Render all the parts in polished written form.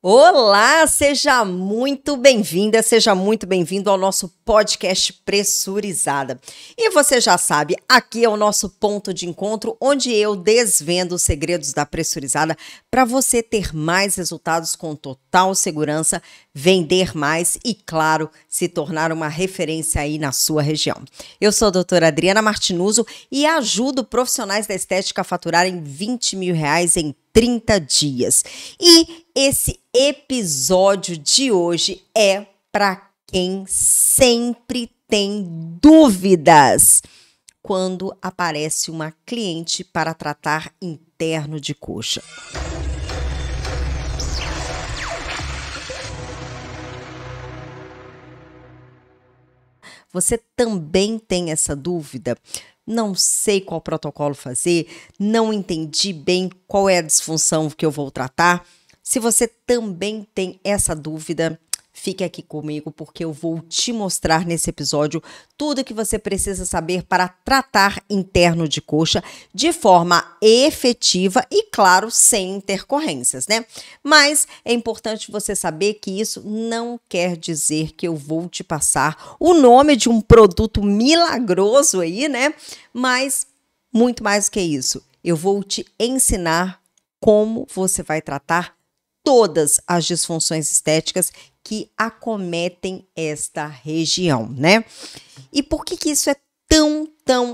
Olá, seja muito bem-vinda, seja muito bem-vindo ao nosso podcast Pressurizada. E você já sabe, aqui é o nosso ponto de encontro, onde eu desvendo os segredos da pressurizada para você ter mais resultados com total segurança, vender mais e, claro, se tornar uma referência aí na sua região. Eu sou a doutora Adriana Martinuzzo e ajudo profissionais da estética a faturarem R$20 mil em 30 dias. E esse episódio de hoje é para quem sempre tem dúvidas quando aparece uma cliente para tratar interno de coxa. Você também tem essa dúvida? Não sei qual protocolo fazer, não entendi bem qual é a disfunção que eu vou tratar. Se você também tem essa dúvida, fique aqui comigo porque eu vou te mostrar nesse episódio tudo o que você precisa saber para tratar interno de coxa de forma efetiva e, claro, sem intercorrências, né? Mas é importante você saber que isso não quer dizer que eu vou te passar o nome de um produto milagroso aí, né? Mas muito mais do que isso, eu vou te ensinar como você vai tratar todas as disfunções estéticas que acometem esta região, né? E por que isso é tão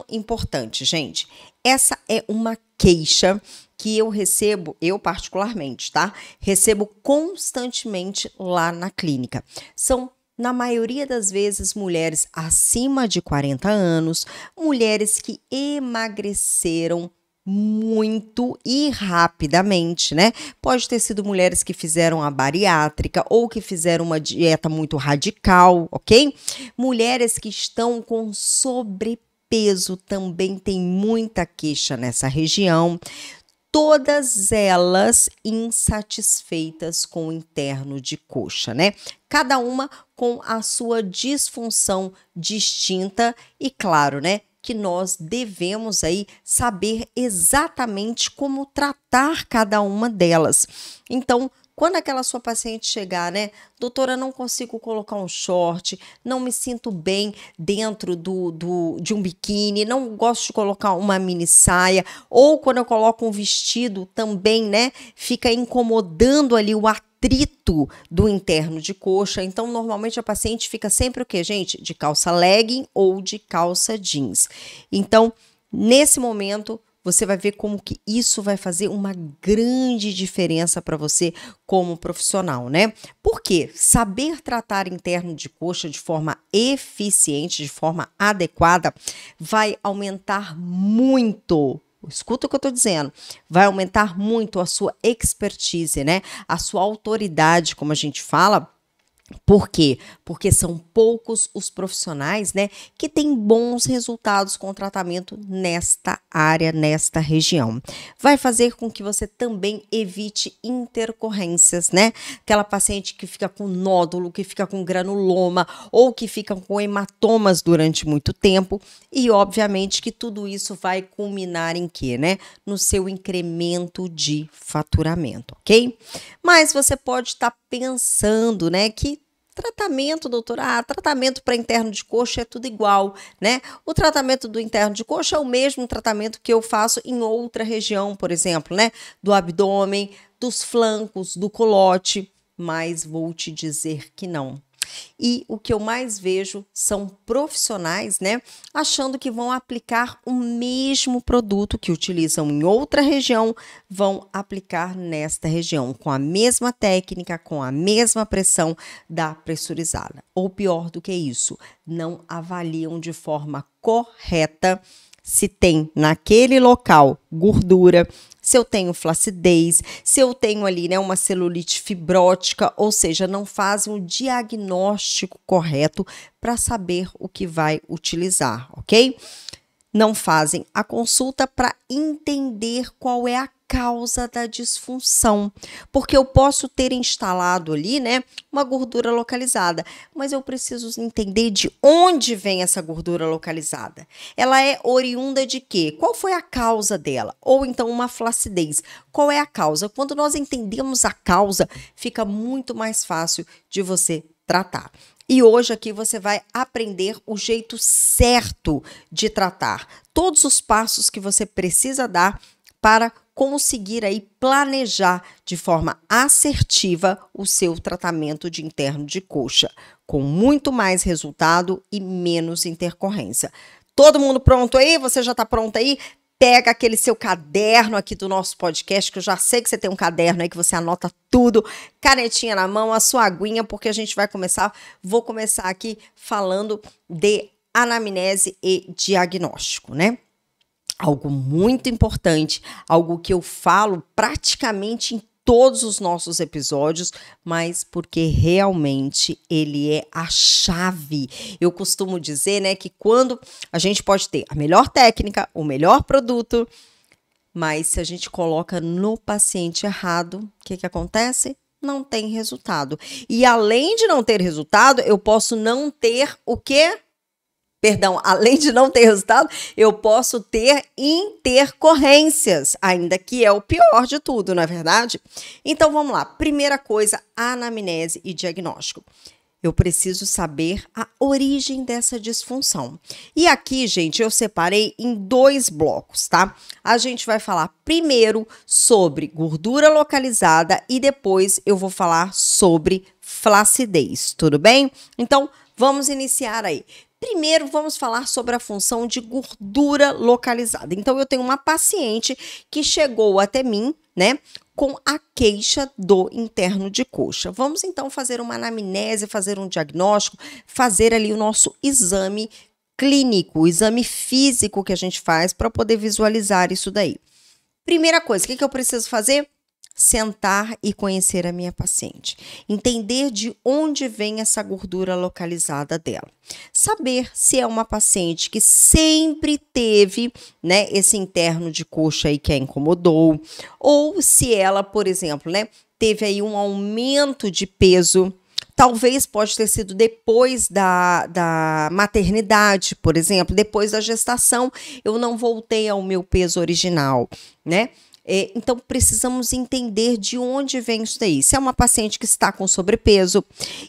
importante, gente? Essa é uma queixa que eu recebo, eu particularmente, tá? Recebo constantemente lá na clínica. São, na maioria das vezes, mulheres acima de 40 anos, mulheres que emagreceram muito e rapidamente, né? Pode ter sido mulheres que fizeram a bariátrica ou que fizeram uma dieta muito radical, ok? Mulheres que estão com sobrepeso também tem muita queixa nessa região. Todas elas insatisfeitas com o interno de coxa, né? Cada uma com a sua disfunção distinta e, claro, né? Que nós devemos aí saber exatamente como tratar cada uma delas. Então, quando aquela sua paciente chegar, né? Doutora, não consigo colocar um short, não me sinto bem dentro de um biquíni, não gosto de colocar uma mini saia, ou quando eu coloco um vestido também, né? Fica incomodando ali o atrito do interno de coxa. Então, normalmente a paciente fica sempre o quê, gente? De calça legging ou de calça jeans. Então, nesse momento, você vai ver como que isso vai fazer uma grande diferença para você como profissional, né? Porque saber tratar interno de coxa de forma eficiente, de forma adequada, vai aumentar muito. Escuta o que eu estou dizendo. Vai aumentar muito a sua expertise, né? A sua autoridade, como a gente fala. Por quê? Porque são poucos os profissionais, né, que têm bons resultados com o tratamento nesta área, nesta região. Vai fazer com que você também evite intercorrências, né? Aquela paciente que fica com nódulo, que fica com granuloma ou que fica com hematomas durante muito tempo e, obviamente, que tudo isso vai culminar em quê, né? No seu incremento de faturamento, ok? Mas você pode estar pensando, né, que tratamento, doutora, tratamento para interno de coxa é tudo igual, né? O tratamento do interno de coxa é o mesmo tratamento que eu faço em outra região, por exemplo, né? Do abdômen, dos flancos, do culote, mas vou te dizer que não. E o que eu mais vejo são profissionais, né, achando que vão aplicar o mesmo produto que utilizam em outra região, vão aplicar nesta região, com a mesma técnica, com a mesma pressão da pressurizada. Ou pior do que isso, não avaliam de forma correta se tem naquele local gordura, se eu tenho flacidez, se eu tenho ali, né, uma celulite fibrótica, ou seja, não fazem o diagnóstico correto para saber o que vai utilizar, ok? Não fazem a consulta para entender qual é a causa da disfunção, porque eu posso ter instalado ali, né, uma gordura localizada, mas eu preciso entender de onde vem essa gordura localizada. Ela é oriunda de quê? Qual foi a causa dela? Ou então uma flacidez. Qual é a causa? Quando nós entendemos a causa, fica muito mais fácil de você tratar. E hoje aqui você vai aprender o jeito certo de tratar, todos os passos que você precisa dar para conseguir aí planejar de forma assertiva o seu tratamento de interno de coxa, com muito mais resultado e menos intercorrência. Todo mundo pronto aí? Você já está pronto aí? Pega aquele seu caderno aqui do nosso podcast, que eu já sei que você tem um caderno aí que você anota tudo, canetinha na mão, a sua aguinha, porque a gente vou começar aqui falando de anamnese e diagnóstico, né? Algo muito importante, algo que eu falo praticamente em todos os nossos episódios, mas porque realmente ele é a chave. Eu costumo dizer, né, que quando a gente pode ter a melhor técnica, o melhor produto, mas se a gente coloca no paciente errado, o que acontece? Não tem resultado. E além de não ter resultado, eu posso não ter o quê? Perdão, além de não ter resultado, eu posso ter intercorrências, ainda que é o pior de tudo, não é verdade? Então, vamos lá. Primeira coisa, anamnese e diagnóstico. Eu preciso saber a origem dessa disfunção. E aqui, gente, eu separei em 2 blocos, tá? A gente vai falar primeiro sobre gordura localizada e depois eu vou falar sobre flacidez, tudo bem? Então, vamos iniciar aí. Primeiro, vamos falar sobre a função de gordura localizada. Então, eu tenho uma paciente que chegou até mim, né, com a queixa do interno de coxa. Vamos, então, fazer uma anamnese, fazer um diagnóstico, fazer ali o nosso exame clínico, o exame físico que a gente faz para poder visualizar isso daí. Primeira coisa, o que eu preciso fazer? Sentar e conhecer a minha paciente, entender de onde vem essa gordura localizada dela, saber se é uma paciente que sempre teve, né, esse interno de coxa aí que a incomodou, ou se ela, por exemplo, né, teve aí um aumento de peso. Talvez pode ter sido depois da maternidade, por exemplo, depois da gestação, eu não voltei ao meu peso original, né? Então, precisamos entender de onde vem isso daí. Se é uma paciente que está com sobrepeso,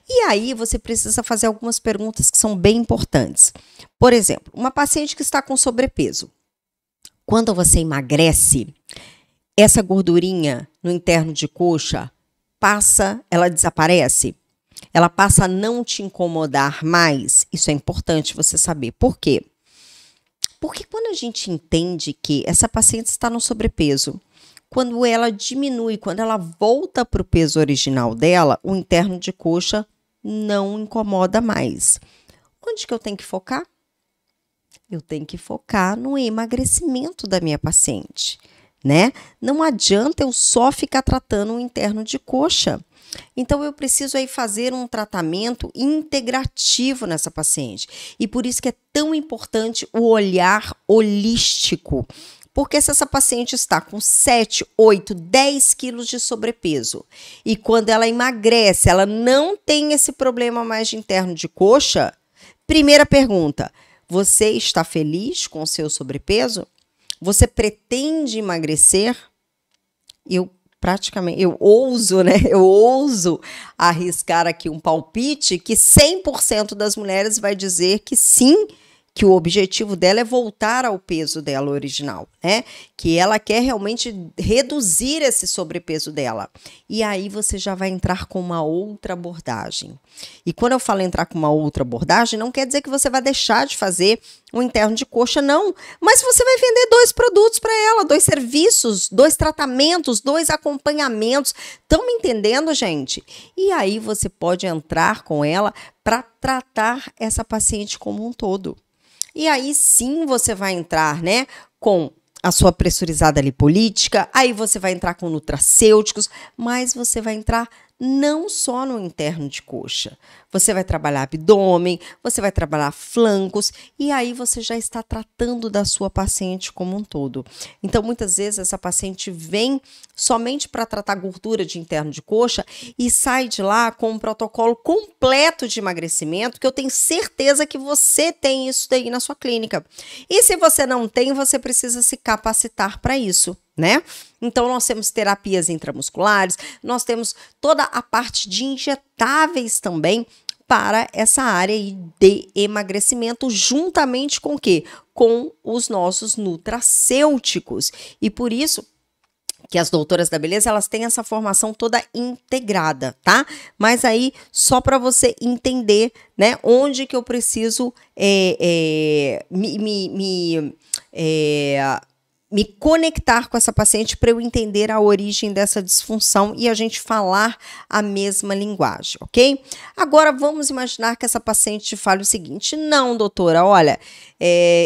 e aí você precisa fazer algumas perguntas que são bem importantes. Por exemplo, uma paciente que está com sobrepeso. Quando você emagrece, essa gordurinha no interno de coxa ela desaparece? Ela passa a não te incomodar mais? Isso é importante você saber. Por quê? Porque quando a gente entende que essa paciente está no sobrepeso, quando ela diminui, quando ela volta para o peso original dela, o interno de coxa não incomoda mais. Onde que eu tenho que focar? Eu tenho que focar no emagrecimento da minha paciente, né? Não adianta eu só ficar tratando o interno de coxa. Então, eu preciso aí fazer um tratamento integrativo nessa paciente. E por isso que é tão importante o olhar holístico. Porque se essa paciente está com 7, 8, 10 quilos de sobrepeso e quando ela emagrece, ela não tem esse problema mais de interno de coxa, primeira pergunta, você está feliz com o seu sobrepeso? Você pretende emagrecer? Eu ouso, né? Eu ouso arriscar aqui um palpite que 100% das mulheres vai dizer que sim, que o objetivo dela é voltar ao peso dela original, né? Que ela quer realmente reduzir esse sobrepeso dela. E aí você já vai entrar com uma outra abordagem. E quando eu falo entrar com uma outra abordagem, não quer dizer que você vai deixar de fazer um interno de coxa, não. Mas você vai vender 2 produtos para ela, 2 serviços, 2 tratamentos, 2 acompanhamentos. Estão me entendendo, gente? E aí você pode entrar com ela para tratar essa paciente como um todo. E aí sim você vai entrar, né, com a sua pressurizada lipolítica, aí você vai entrar com nutracêuticos, mas você vai entrar não só no interno de coxa. Você vai trabalhar abdômen, você vai trabalhar flancos, e aí você já está tratando da sua paciente como um todo. Então, muitas vezes, essa paciente vem somente para tratar gordura de interno de coxa e sai de lá com um protocolo completo de emagrecimento, que eu tenho certeza que você tem isso daí na sua clínica. E se você não tem, você precisa se capacitar para isso, né? Então, nós temos terapias intramusculares, nós temos toda a parte de injetáveis também para essa área aí de emagrecimento, juntamente com o quê? Com os nossos nutracêuticos. E por isso que as doutoras da beleza, elas têm essa formação toda integrada, tá? Mas aí, só para você entender, né, onde que eu preciso me conectar com essa paciente para eu entender a origem dessa disfunção e a gente falar a mesma linguagem, ok? Agora, vamos imaginar que essa paciente fale o seguinte: não, doutora, olha,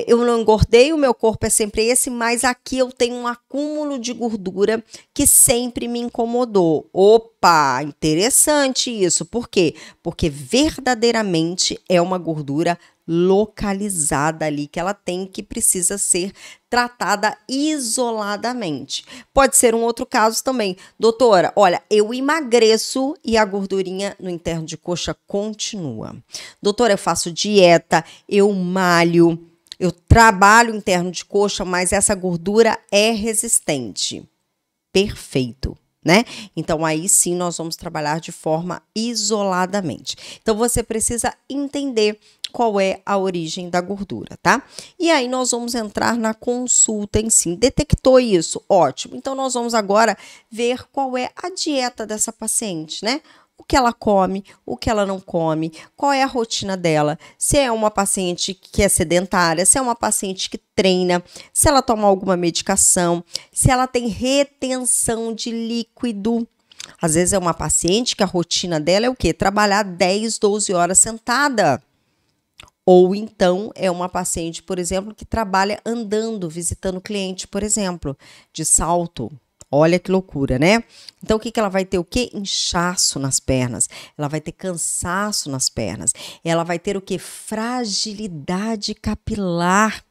eu não engordei, o meu corpo é sempre esse, mas aqui eu tenho um acúmulo de gordura que sempre me incomodou. Opa, interessante isso. Por quê? Porque verdadeiramente é uma gordura localizada ali que ela tem, que precisa ser tratada isoladamente. Pode ser um outro caso também. Doutora, olha, eu emagreço e a gordurinha no interno de coxa continua. Doutora, eu faço dieta, eu malho, eu trabalho interno de coxa, mas essa gordura é resistente. Perfeito. Né? Então, aí sim nós vamos trabalhar de forma isoladamente. Então, você precisa entender qual é a origem da gordura, tá? E aí nós vamos entrar na consulta em si. Detectou isso? Ótimo. Então, nós vamos agora ver qual é a dieta dessa paciente, né? O que ela come, o que ela não come, qual é a rotina dela, se é uma paciente que é sedentária, se é uma paciente que treina, se ela toma alguma medicação, se ela tem retenção de líquido. Às vezes é uma paciente que a rotina dela é o quê? Trabalhar 10, 12 horas sentada. Ou então é uma paciente, por exemplo, que trabalha andando, visitando cliente, por exemplo, de salto. Olha que loucura, né? Então, o que ela vai ter? O quê? Inchaço nas pernas. Ela vai ter cansaço nas pernas. Ela vai ter o quê? Fragilidade capilar.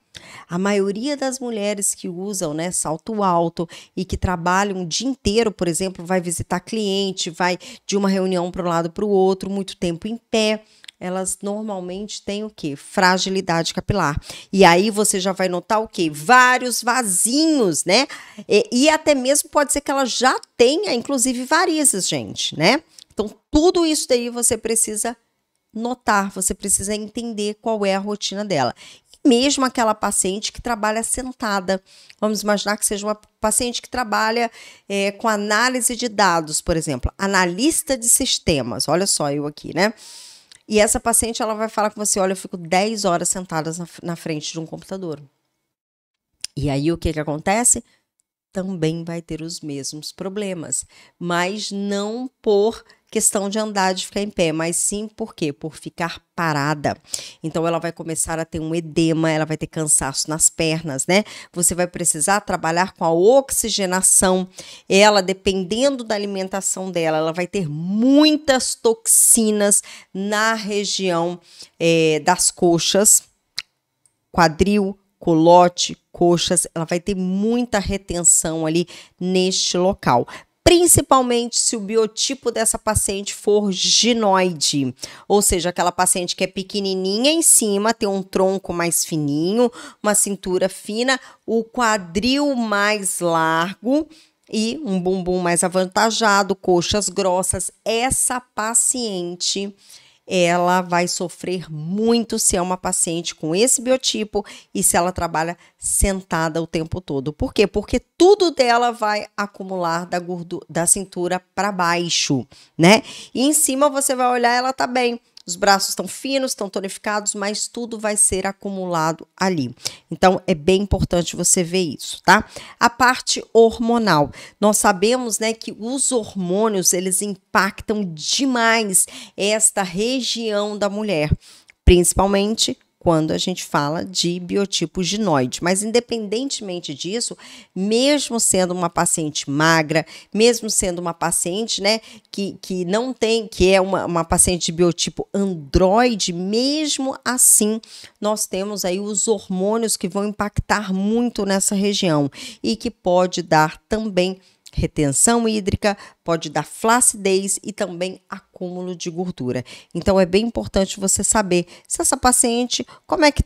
A maioria das mulheres que usam, né, salto alto e que trabalham o dia inteiro, por exemplo, vai visitar cliente, vai de uma reunião para um lado para o outro, muito tempo em pé, elas normalmente têm o quê? Fragilidade capilar. E aí você já vai notar o quê? Vários vasinhos, né? E até mesmo pode ser que ela já tenha, inclusive, varizes, gente, né? Então, tudo isso daí você precisa notar, você precisa entender qual é a rotina dela. E mesmo aquela paciente que trabalha sentada. Vamos imaginar que seja uma paciente que trabalha com análise de dados, por exemplo, analista de sistemas. Olha só eu aqui, né? E essa paciente, ela vai falar com você: olha, eu fico 10 horas sentada na frente de um computador. E aí, o que acontece? Também vai ter os mesmos problemas, mas não por questão de andar, de ficar em pé, mas sim por quê? Por ficar parada. Então, ela vai começar a ter um edema, ela vai ter cansaço nas pernas, né? Você vai precisar trabalhar com a oxigenação. Ela, dependendo da alimentação dela, ela vai ter muitas toxinas na região das coxas, quadril, colote, coxas, ela vai ter muita retenção ali neste local. Principalmente se o biotipo dessa paciente for ginoide, ou seja, aquela paciente que é pequenininha em cima, tem um tronco mais fininho, uma cintura fina, o quadril mais largo e um bumbum mais avantajado, coxas grossas. Essa paciente, ela vai sofrer muito se é uma paciente com esse biotipo e se ela trabalha sentada o tempo todo. Por quê? Porque tudo dela vai acumular da gordura, da cintura para baixo, né? E em cima você vai olhar, ela tá bem. Os braços estão finos, estão tonificados, mas tudo vai ser acumulado ali. Então, é bem importante você ver isso, tá? A parte hormonal. Nós sabemos, né, que os hormônios, eles impactam demais esta região da mulher, principalmente quando a gente fala de biotipo ginoide. Mas, independentemente disso, mesmo sendo uma paciente magra, mesmo sendo uma paciente, né, que não tem, que é uma paciente de biotipo androide, mesmo assim, nós temos aí os hormônios que vão impactar muito nessa região e que pode dar também retenção hídrica, pode dar flacidez e também acúmulo de gordura. Então é bem importante você saber se essa paciente, como é que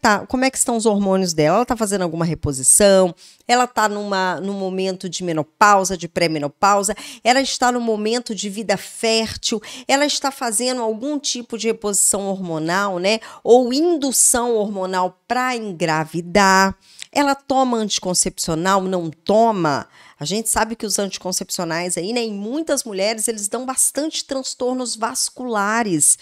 estão os hormônios dela? Ela está fazendo alguma reposição? Ela está num momento de menopausa, de pré-menopausa? Ela está no momento de vida fértil? Ela está fazendo algum tipo de reposição hormonal, né? Ou indução hormonal para engravidar? Ela toma anticoncepcional? Não toma? A gente sabe que os anticoncepcionais aí, né, em muitas mulheres, eles dão bastante transtornos vasculares.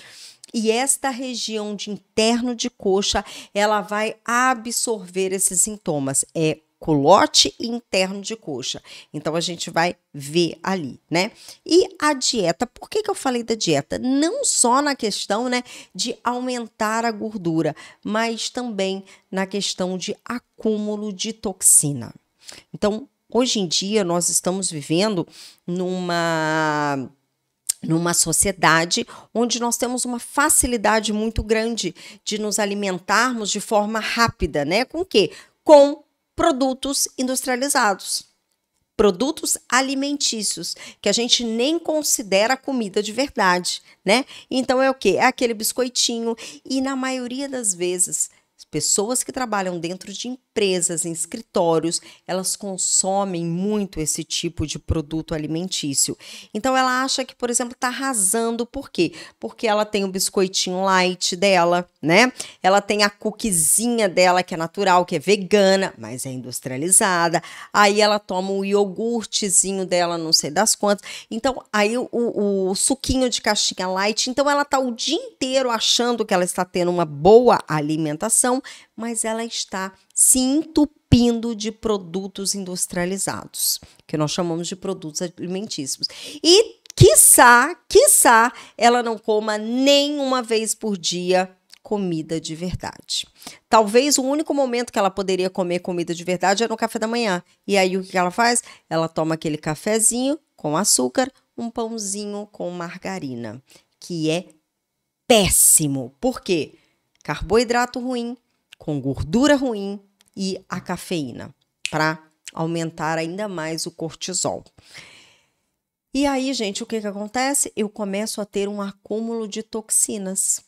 E esta região de interno de coxa, ela vai absorver esses sintomas. É culote e interno de coxa. Então, a gente vai ver ali, né? E a dieta, por que eu falei da dieta? Não só na questão, né, de aumentar a gordura, mas também na questão de acúmulo de toxina. Então, hoje em dia, nós estamos vivendo numa sociedade onde nós temos uma facilidade muito grande de nos alimentarmos de forma rápida, né? Com o quê? Com produtos industrializados, produtos alimentícios, que a gente nem considera comida de verdade, né? Então é o quê? É aquele biscoitinho e na maioria das vezes pessoas que trabalham dentro de empresas, em escritórios, elas consomem muito esse tipo de produto alimentício. Então, ela acha que, por exemplo, está arrasando. Por quê? Porque ela tem o biscoitinho light dela, né? Ela tem a cookiezinha dela, que é natural, que é vegana, mas é industrializada. Aí, ela toma o iogurtezinho dela, não sei das quantas. Então, aí o suquinho de caixinha light. Então, ela está o dia inteiro achando que ela está tendo uma boa alimentação, mas ela está se entupindo de produtos industrializados, que nós chamamos de produtos alimentícios. E, quiçá, ela não coma nem uma vez por dia comida de verdade. Talvez o único momento que ela poderia comer comida de verdade é no café da manhã. E aí, o que ela faz? Ela toma aquele cafezinho com açúcar, um pãozinho com margarina, que é péssimo. Por quê? Carboidrato ruim, com gordura ruim e a cafeína, para aumentar ainda mais o cortisol. E aí, gente, o que acontece? Eu começo a ter um acúmulo de toxinas.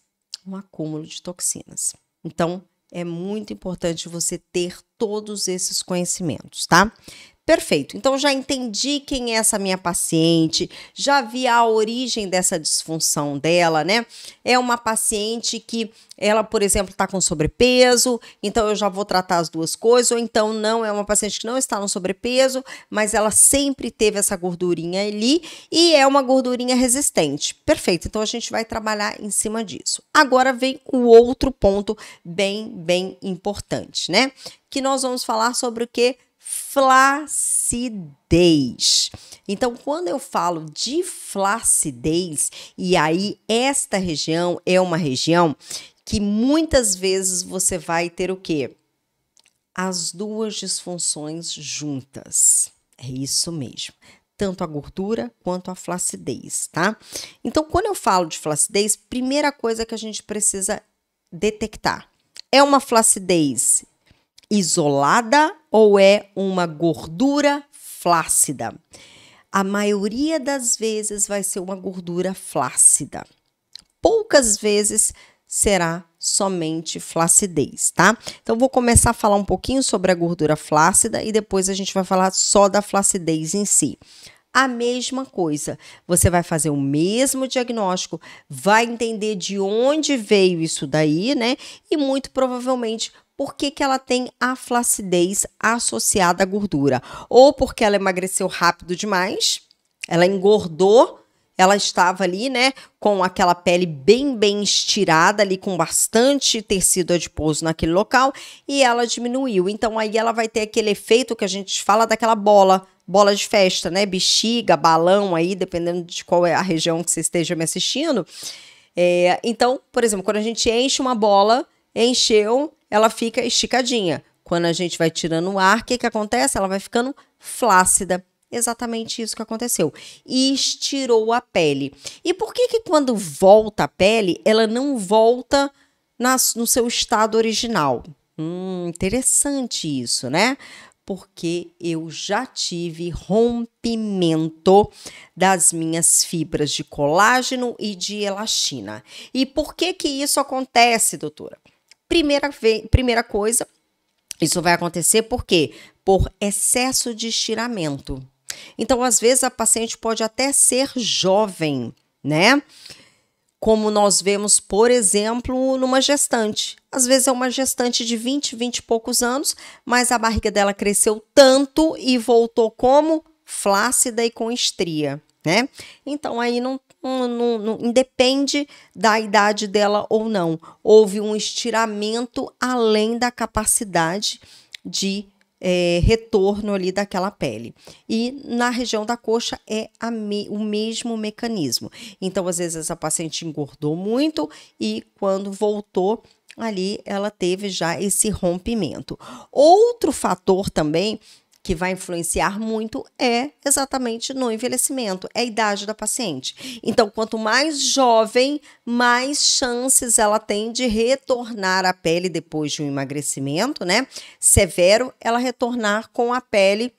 Então, é muito importante você ter todos esses conhecimentos, tá? Perfeito, então já entendi quem é essa minha paciente, já vi a origem dessa disfunção dela, né? É uma paciente que ela, por exemplo, está com sobrepeso, então eu já vou tratar as duas coisas, ou então não, é uma paciente que não está no sobrepeso, mas ela sempre teve essa gordurinha ali e é uma gordurinha resistente. Perfeito, então a gente vai trabalhar em cima disso. Agora vem o outro ponto bem importante, né? Que nós vamos falar sobre o que? Flacidez. Então, quando eu falo de flacidez, e aí esta região é uma região que muitas vezes você vai ter o quê? As duas disfunções juntas. É isso mesmo. Tanto a gordura quanto a flacidez, tá? Então, quando eu falo de flacidez, primeira coisa que a gente precisa detectar é uma flacidez isolada ou é uma gordura flácida? A maioria das vezes vai ser uma gordura flácida. Poucas vezes será somente flacidez, tá? Então, vou começar a falar um pouquinho sobre a gordura flácida e depois a gente vai falar só da flacidez em si. A mesma coisa, você vai fazer o mesmo diagnóstico, vai entender de onde veio isso daí, né? E muito provavelmente por que ela tem a flacidez associada à gordura. Ou porque ela emagreceu rápido demais, ela engordou, ela estava ali, né, com aquela pele bem estirada ali, com bastante tecido adiposo naquele local, e ela diminuiu. Então, aí ela vai ter aquele efeito que a gente fala daquela bola de festa, né, bexiga, balão aí, dependendo de qual é a região que você esteja me assistindo. Então, por exemplo, quando a gente enche uma bola, encheu, ela fica esticadinha. Quando a gente vai tirando o ar, o que acontece? Ela vai ficando flácida. Exatamente isso que aconteceu. E estirou a pele. E por que quando volta a pele, ela não volta no seu estado original? Interessante isso, né? Porque eu já tive rompimento das minhas fibras de colágeno e de elastina. E por que isso acontece, doutora? Primeira coisa, isso vai acontecer por quê? Por excesso de estiramento. Então, às vezes, a paciente pode até ser jovem, né? Como nós vemos, por exemplo, numa gestante. Às vezes é uma gestante de 20 e poucos anos, mas a barriga dela cresceu tanto e voltou como flácida e com estria, né? Então, aí não independe da idade dela ou não. Houve um estiramento além da capacidade de retorno ali daquela pele. E na região da coxa é o mesmo mecanismo. Então, às vezes, essa paciente engordou muito e quando voltou, ali ela teve já esse rompimento. Outro fator também que vai influenciar muito é exatamente no envelhecimento, é a idade da paciente. Então, quanto mais jovem, mais chances ela tem de retornar à pele depois de um emagrecimento, né? Severo, ela retornar com a pele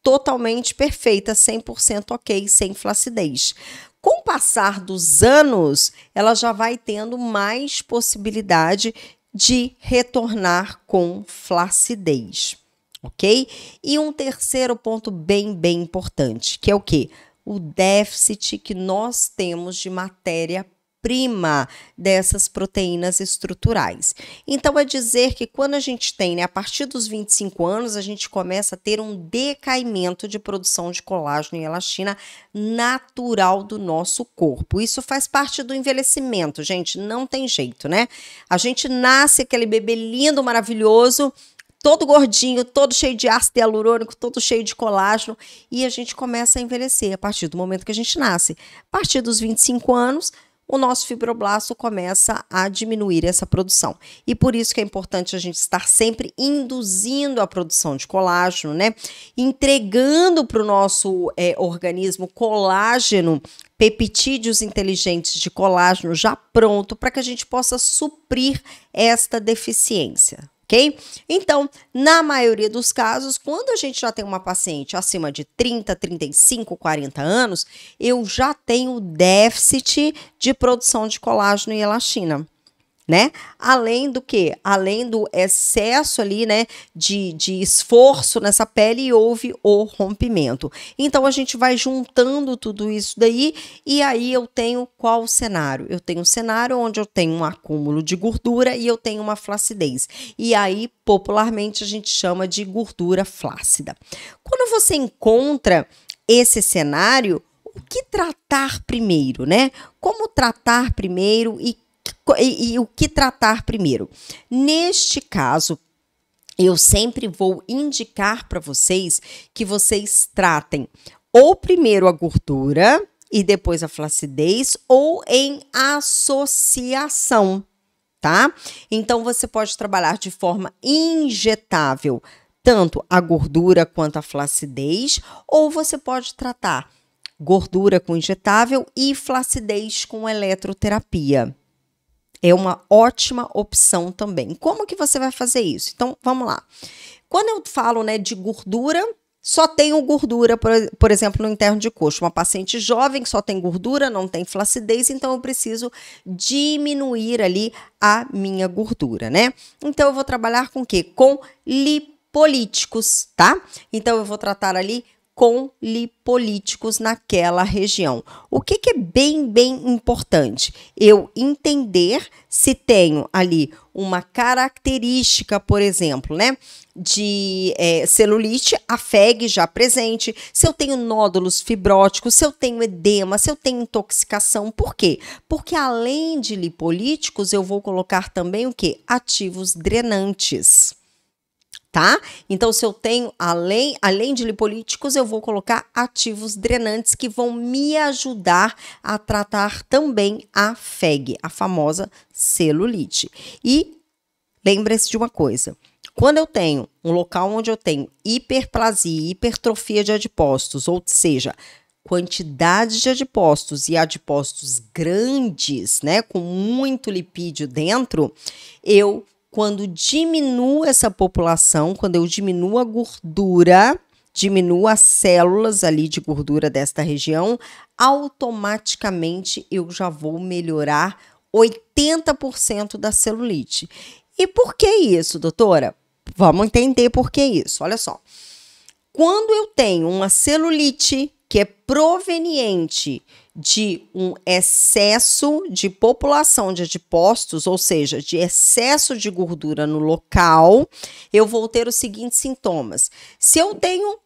totalmente perfeita, 100% ok, sem flacidez. Com o passar dos anos, ela já vai tendo mais possibilidade de retornar com flacidez. Ok? E um terceiro ponto bem importante, que é o quê? O déficit que nós temos de matéria-prima dessas proteínas estruturais. Então, é dizer que quando a gente tem, né, a partir dos 25 anos, a gente começa a ter um decaimento de produção de colágeno e elastina natural do nosso corpo. Isso faz parte do envelhecimento, gente, não tem jeito, né? A gente nasce aquele bebê lindo, maravilhoso, todo gordinho, todo cheio de ácido hialurônico, todo cheio de colágeno, e a gente começa a envelhecer a partir do momento que a gente nasce. A partir dos 25 anos, o nosso fibroblasto começa a diminuir essa produção. E por isso que é importante a gente estar sempre induzindo a produção de colágeno, né? Entregando para o nosso organismo colágeno, peptídeos inteligentes de colágeno já pronto para que a gente possa suprir esta deficiência. Ok? Então, na maioria dos casos, quando a gente já tem uma paciente acima de 30, 35, 40 anos, eu já tenho déficit de produção de colágeno e elastina, né? Além do que? Além do excesso ali, né, de esforço nessa pele e houve o rompimento. Então, a gente vai juntando tudo isso daí e aí eu tenho qual cenário? Eu tenho um cenário onde eu tenho um acúmulo de gordura e eu tenho uma flacidez. E aí, popularmente, a gente chama de gordura flácida. Quando você encontra esse cenário, o que tratar primeiro, né? Como tratar primeiro e o que tratar primeiro? Neste caso, eu sempre vou indicar para vocês que vocês tratem ou primeiro a gordura e depois a flacidez ou em associação, tá? Então, você pode trabalhar de forma injetável tanto a gordura quanto a flacidez, ou você pode tratar gordura com injetável e flacidez com eletroterapia. É uma ótima opção também. Como que você vai fazer isso? Então, vamos lá. Quando eu falo, né, de gordura, só tenho gordura, por exemplo, no interno de coxa. Uma paciente jovem que só tem gordura, não tem flacidez, então eu preciso diminuir ali a minha gordura, né? Então, eu vou trabalhar com o quê? Com lipolíticos, tá? Então, eu vou tratar ali com lipolíticos naquela região. O que é bem importante? Eu entender se tenho ali uma característica, por exemplo, né, de celulite, a FEG já presente, se eu tenho nódulos fibróticos, se eu tenho edema, se eu tenho intoxicação. Por quê? Porque além de lipolíticos, eu vou colocar também o quê? Ativos drenantes. Tá? Então, se eu tenho, além de lipolíticos, eu vou colocar ativos drenantes que vão me ajudar a tratar também a FEG, a famosa celulite. E lembre-se de uma coisa. Quando eu tenho um local onde eu tenho hiperplasia, hipertrofia de adipócitos, ou seja, quantidade de adipócitos e adipócitos grandes, né, com muito lipídio dentro, quando diminuo essa população, quando eu diminuo a gordura, diminuo as células ali de gordura desta região, automaticamente eu já vou melhorar 80% da celulite. E por que isso, doutora? Vamos entender por que isso. Olha só. Quando eu tenho uma celulite que é proveniente de um excesso de população de adipócitos, ou seja, de excesso de gordura no local, eu vou ter os seguintes sintomas. Se eu tenho,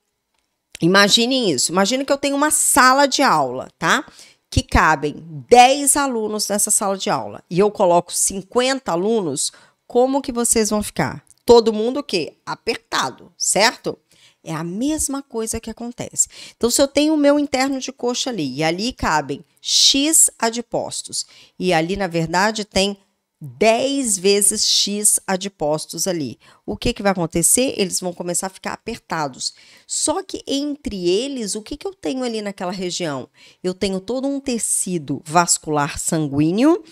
imaginem isso, imagine que eu tenho uma sala de aula, tá? Que cabem 10 alunos nessa sala de aula e eu coloco 50 alunos, como que vocês vão ficar? Todo mundo o quê? Apertado, certo? É a mesma coisa que acontece. Então, se eu tenho o meu interno de coxa ali, e ali cabem X adipócitos, e ali, na verdade, tem 10 vezes X adipócitos ali. O que vai acontecer? Eles vão começar a ficar apertados. Só que entre eles, o que eu tenho ali naquela região? Eu tenho todo um tecido vascular sanguíneo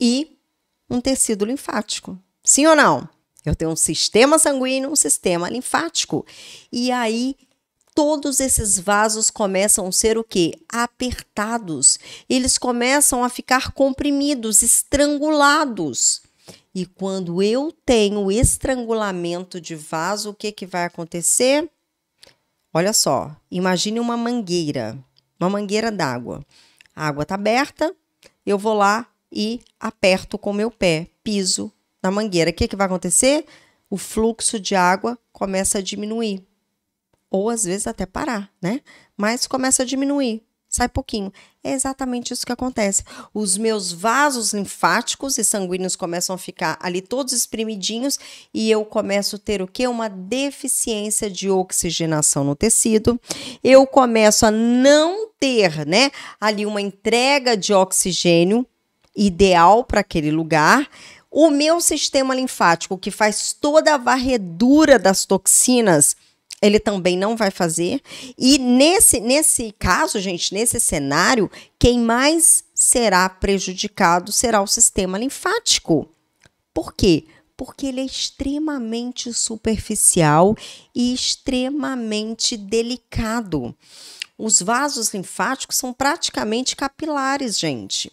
e um tecido linfático. Sim ou não? Eu tenho um sistema sanguíneo, um sistema linfático. E aí, todos esses vasos começam a ser o quê? Apertados. Eles começam a ficar comprimidos, estrangulados. E quando eu tenho estrangulamento de vaso, o que vai acontecer? Olha só, imagine uma mangueira d'água. A água está aberta, eu vou lá e aperto com o meu pé, piso na mangueira. O que vai acontecer? O fluxo de água começa a diminuir. Ou às vezes até parar, né? Mas começa a diminuir, sai pouquinho. É exatamente isso que acontece. Os meus vasos linfáticos e sanguíneos começam a ficar ali todos espremidinhos e eu começo a ter o quê? Uma deficiência de oxigenação no tecido. Eu começo a não ter, né, ali uma entrega de oxigênio ideal para aquele lugar. O meu sistema linfático, que faz toda a varredura das toxinas, ele também não vai fazer. E nesse caso, gente, nesse cenário, quem mais será prejudicado será o sistema linfático. Por quê? Porque ele é extremamente superficial e extremamente delicado. Os vasos linfáticos são praticamente capilares, gente.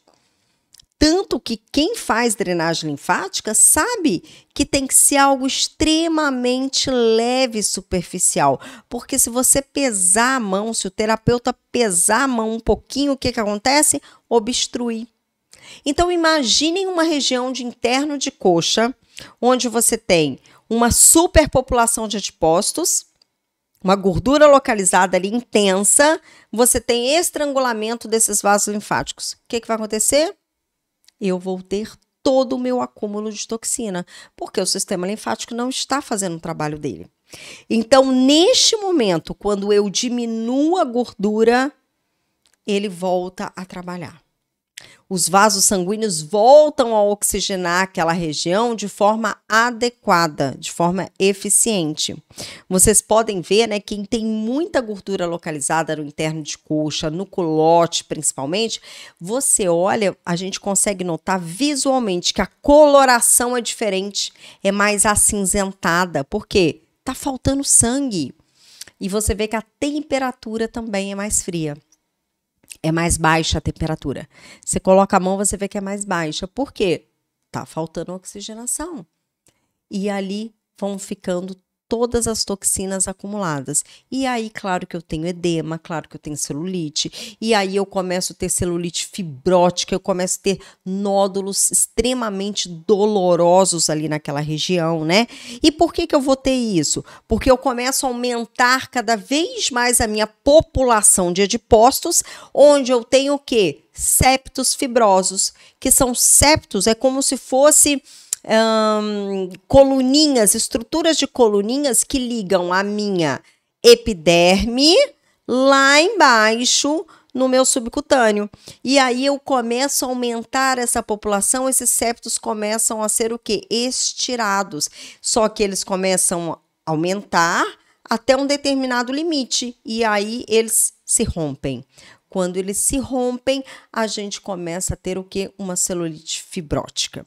Tanto que quem faz drenagem linfática sabe que tem que ser algo extremamente leve e superficial. Porque se você pesar a mão, se o terapeuta pesar a mão um pouquinho, o que acontece? Obstruir. Então, imaginem uma região de interno de coxa, onde você tem uma superpopulação de adipócitos, uma gordura localizada ali intensa, você tem estrangulamento desses vasos linfáticos. O que vai acontecer? Eu vou ter todo o meu acúmulo de toxina, porque o sistema linfático não está fazendo o trabalho dele. Então, neste momento, quando eu diminuo a gordura, ele volta a trabalhar. Os vasos sanguíneos voltam a oxigenar aquela região de forma adequada, de forma eficiente. Vocês podem ver, né, quem tem muita gordura localizada no interno de coxa, no culote principalmente, você olha, a gente consegue notar visualmente que a coloração é diferente, é mais acinzentada. Por quê? Tá faltando sangue. E você vê que a temperatura também é mais fria. É mais baixa a temperatura. Você coloca a mão, você vê que é mais baixa. Por quê? Tá faltando oxigenação. E ali vão ficando todas as toxinas acumuladas. E aí, claro que eu tenho edema, claro que eu tenho celulite. E aí eu começo a ter celulite fibrótica, eu começo a ter nódulos extremamente dolorosos ali naquela região, né? E por que eu vou ter isso? Porque eu começo a aumentar cada vez mais a minha população de adipócitos, onde eu tenho o quê? Septos fibrosos, que são septos, é como se fosse coluninhas, estruturas de coluninhas que ligam a minha epiderme lá embaixo no meu subcutâneo. E aí eu começo a aumentar essa população, esses septos começam a ser o quê? Estirados. Só que eles começam a aumentar até um determinado limite. E aí eles se rompem. Quando eles se rompem, a gente começa a ter o quê? Uma celulite fibrótica.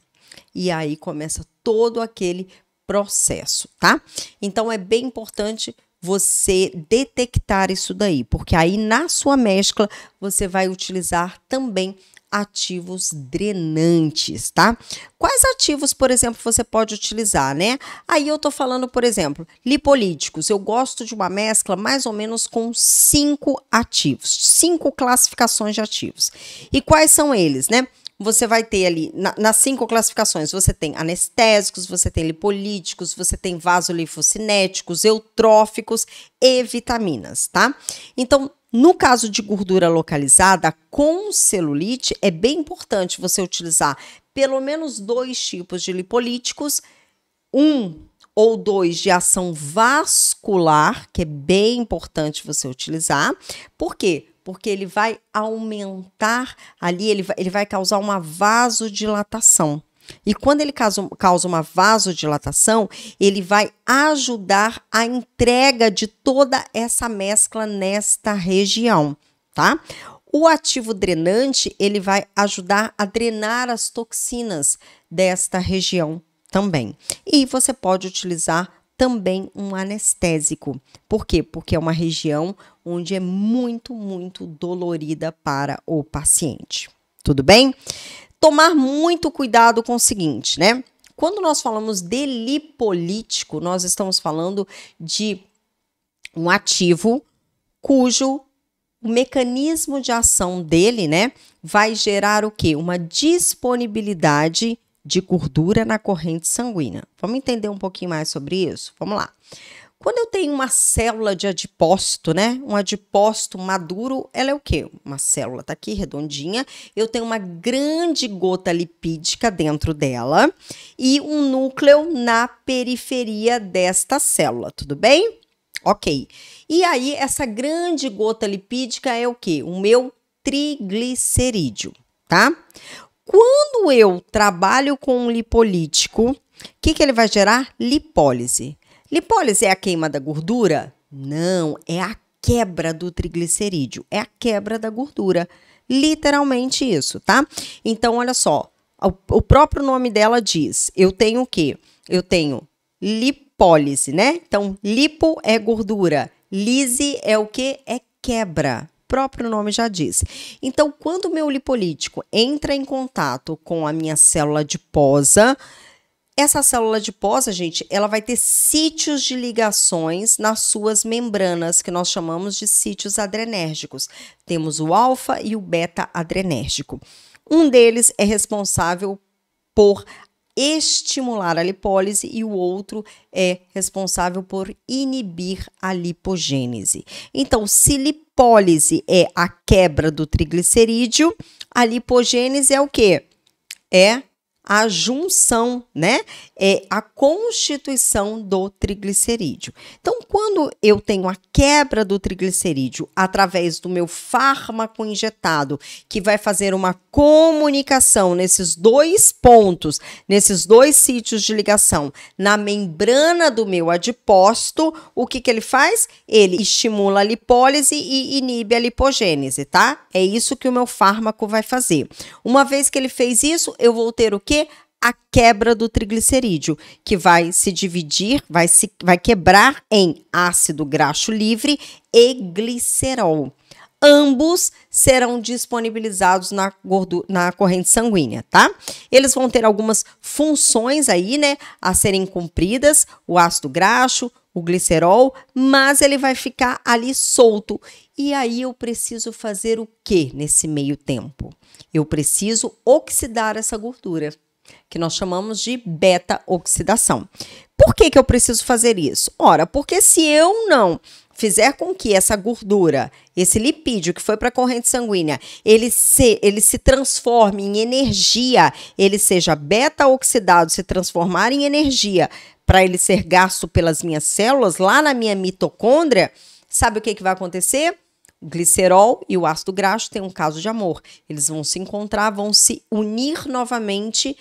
E aí começa todo aquele processo, tá? Então é bem importante você detectar isso daí, porque aí na sua mescla você vai utilizar também ativos drenantes, tá? Quais ativos, por exemplo, você pode utilizar, né? Aí eu tô falando, por exemplo, lipolíticos. Eu gosto de uma mescla mais ou menos com 5 ativos, 5 classificações de ativos. E quais são eles, né? Você vai ter ali, nas 5 classificações, você tem anestésicos, você tem lipolíticos, você tem vasolinfocinéticos, eutróficos e vitaminas, tá? Então, no caso de gordura localizada com celulite, é bem importante você utilizar pelo menos 2 tipos de lipolíticos, 1 ou 2 de ação vascular, que é bem importante você utilizar. Por quê? Porque ele vai aumentar ali, ele vai causar uma vasodilatação. E quando ele causa uma vasodilatação, ele vai ajudar a entrega de toda essa mescla nesta região, tá? O ativo drenante, ele vai ajudar a drenar as toxinas desta região também. E você pode utilizar também um anestésico. Por quê? Porque é uma região onde é muito, muito dolorida para o paciente. Tudo bem? Tomar muito cuidado com o seguinte, né? Quando nós falamos de lipolítico, nós estamos falando de um ativo cujo o mecanismo de ação dele, né, vai gerar o quê? Uma disponibilidade de gordura na corrente sanguínea. Vamos entender um pouquinho mais sobre isso? Vamos lá. Quando eu tenho uma célula de adipócito, né? Um adipócito maduro, ela é o quê? Uma célula, tá aqui, redondinha. Eu tenho uma grande gota lipídica dentro dela e um núcleo na periferia desta célula, tudo bem? Ok. E aí, essa grande gota lipídica é o quê? O meu triglicerídeo, tá? Quando eu trabalho com um lipolítico, o que ele vai gerar? Lipólise. Lipólise é a queima da gordura? Não, é a quebra do triglicerídeo, é a quebra da gordura. Literalmente isso, tá? Então, olha só, o próprio nome dela diz, eu tenho o quê? Eu tenho lipólise, né? Então, lipo é gordura, lise é o quê? É quebra. O próprio nome já diz. Então, quando o meu lipolítico entra em contato com a minha célula adiposa, essa célula adiposa, gente, ela vai ter sítios de ligações nas suas membranas, que nós chamamos de sítios adrenérgicos. Temos o alfa e o beta adrenérgico. Um deles é responsável por estimular a lipólise e o outro é responsável por inibir a lipogênese. Então, se lipólise é a quebra do triglicerídeo, a lipogênese é o quê? É a junção, né? É a constituição do triglicerídeo. Então, quando eu tenho a quebra do triglicerídeo através do meu fármaco injetado, que vai fazer uma comunicação nesses 2 pontos, nesses 2 sítios de ligação, na membrana do meu adipócito, o que ele faz? Ele estimula a lipólise e inibe a lipogênese, tá? É isso que o meu fármaco vai fazer. Uma vez que ele fez isso, eu vou ter o quê? A quebra do triglicerídeo, que vai se dividir, vai quebrar em ácido graxo livre e glicerol. Ambos serão disponibilizados na corrente sanguínea, tá? Eles vão ter algumas funções aí, né, a serem cumpridas, o ácido graxo, o glicerol, mas ele vai ficar ali solto. E aí eu preciso fazer o quê nesse meio tempo? Eu preciso oxidar essa gordura, que nós chamamos de beta-oxidação. Por que eu preciso fazer isso? Ora, porque se eu não fizer com que essa gordura, esse lipídio que foi para a corrente sanguínea, ele se transforme em energia, ele seja beta-oxidado, se transformar em energia para ele ser gasto pelas minhas células lá na minha mitocôndria, sabe o que vai acontecer? O glicerol e o ácido graxo têm um caso de amor. Eles vão se encontrar, vão se unir novamente,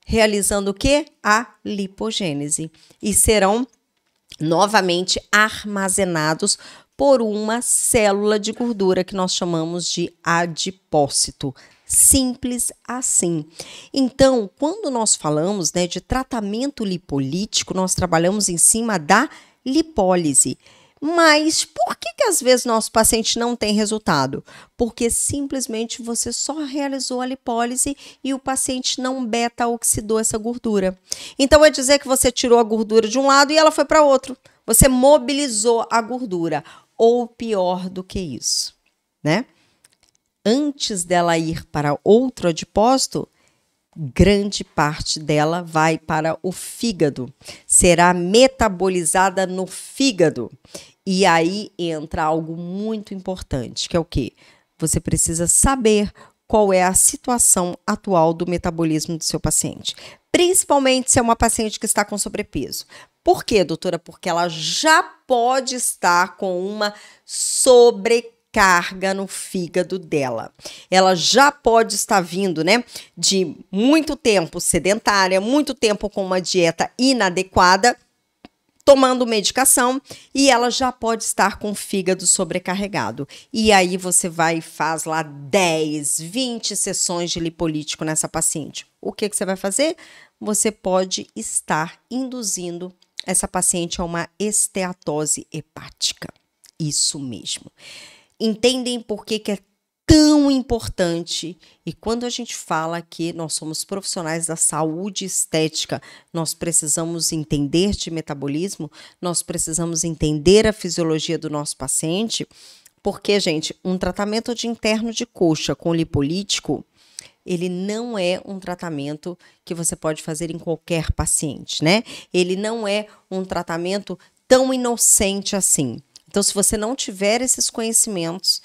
realizando o quê? A lipogênese. E serão novamente armazenados por uma célula de gordura que nós chamamos de adipócito. Simples assim. Então, quando nós falamos, né, de tratamento lipolítico, nós trabalhamos em cima da lipólise. Mas por que às vezes nosso paciente não tem resultado? Porque simplesmente você só realizou a lipólise e o paciente não beta-oxidou essa gordura. Então, é dizer que você tirou a gordura de um lado e ela foi para outro. Você mobilizou a gordura. Ou pior do que isso, né? Antes dela ir para outro adipócito, grande parte dela vai para o fígado. Será metabolizada no fígado. E aí entra algo muito importante, que é o quê? Você precisa saber qual é a situação atual do metabolismo do seu paciente. Principalmente se é uma paciente que está com sobrepeso. Por quê, doutora? Porque ela já pode estar com uma sobrecarga no fígado dela. Ela já pode estar vindo, né, de muito tempo sedentária, muito tempo com uma dieta inadequada, tomando medicação, e ela já pode estar com o fígado sobrecarregado. E aí você vai e faz lá 10, 20 sessões de lipolítico nessa paciente. O que você vai fazer? Você pode estar induzindo essa paciente a uma esteatose hepática. Isso mesmo. Entendem por que é tão importante? E quando a gente fala que nós somos profissionais da saúde estética, nós precisamos entender de metabolismo, nós precisamos entender a fisiologia do nosso paciente, porque, gente, um tratamento de interno de coxa com lipolítico, ele não é um tratamento que você pode fazer em qualquer paciente, né? Ele não é um tratamento tão inocente assim. Então, se você não tiver esses conhecimentos,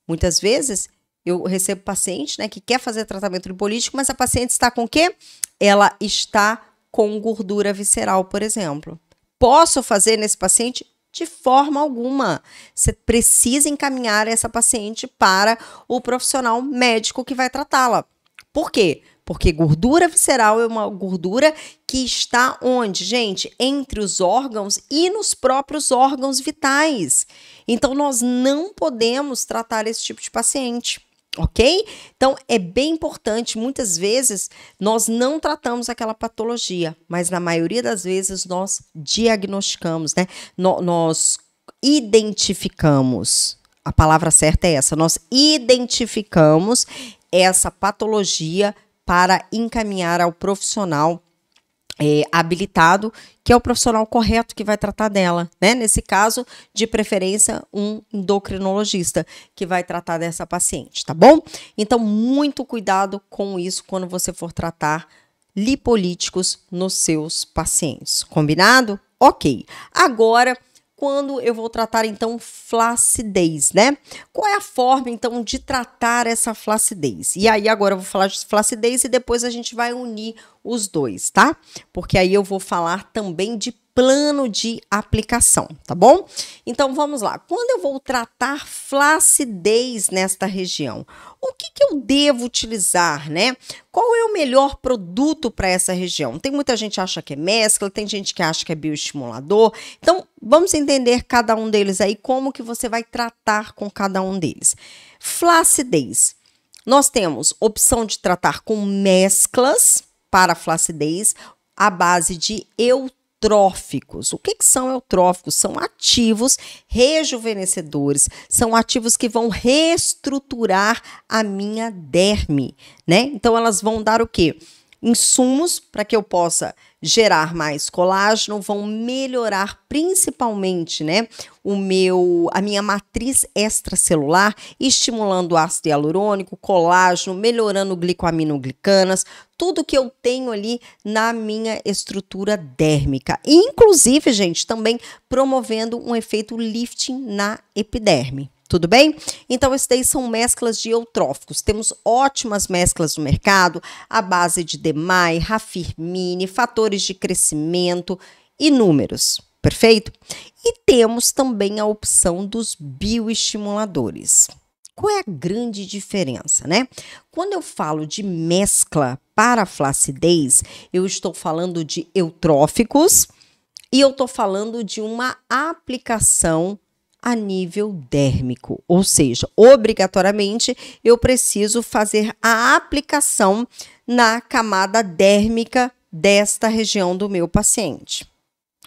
muitas vezes eu recebo paciente, né, que quer fazer tratamento lipolítico, mas a paciente está com o quê? Ela está com gordura visceral, por exemplo. Posso fazer nesse paciente? De forma alguma. Você precisa encaminhar essa paciente para o profissional médico que vai tratá-la. Por quê? Porque gordura visceral é uma gordura que está onde, gente? Entre os órgãos e nos próprios órgãos vitais. Então, nós não podemos tratar esse tipo de paciente, ok? Então, é bem importante, muitas vezes, nós não tratamos aquela patologia, mas na maioria das vezes nós diagnosticamos, né? Nós identificamos, a palavra certa é essa, nós identificamos essa patologia para encaminhar ao profissional habilitado, que é o profissional correto que vai tratar dela, né? Nesse caso, de preferência, um endocrinologista que vai tratar dessa paciente, tá bom? Então, muito cuidado com isso quando você for tratar lipolíticos nos seus pacientes, combinado? Ok. Agora, quando eu vou tratar, então, flacidez, né? Qual é a forma, então, de tratar essa flacidez? E aí, agora eu vou falar de flacidez e depois a gente vai unir os dois, tá? Porque aí eu vou falar também de plano de aplicação, tá bom? Então, vamos lá. Quando eu vou tratar flacidez nesta região, o que eu devo utilizar, né? Qual é o melhor produto para essa região? Tem muita gente que acha que é mescla, tem gente que acha que é bioestimulador. Então, vamos entender cada um deles aí, como que você vai tratar com cada um deles. Flacidez. Nós temos opção de tratar com mesclas para flacidez à base de eutróficos. O que são eutróficos? São ativos rejuvenescedores, são ativos que vão reestruturar a minha derme, né? Então, elas vão dar o quê? Insumos para que eu possa gerar mais colágeno, vão melhorar principalmente, né, a minha matriz extracelular, estimulando o ácido hialurônico, colágeno, melhorando glicoaminoglicanas, tudo que eu tenho ali na minha estrutura dérmica. Inclusive, gente, também promovendo um efeito lifting na epiderme. Tudo bem? Então, esses daí são mesclas de eutróficos. Temos ótimas mesclas no mercado, à base de DMAI, Rafirmine, fatores de crescimento, inúmeros. Perfeito? E temos também a opção dos bioestimuladores. Qual é a grande diferença, né? Quando eu falo de mescla para flacidez, eu estou falando de eutróficos e eu estou falando de uma aplicação a nível dérmico, ou seja, obrigatoriamente eu preciso fazer a aplicação na camada dérmica desta região do meu paciente,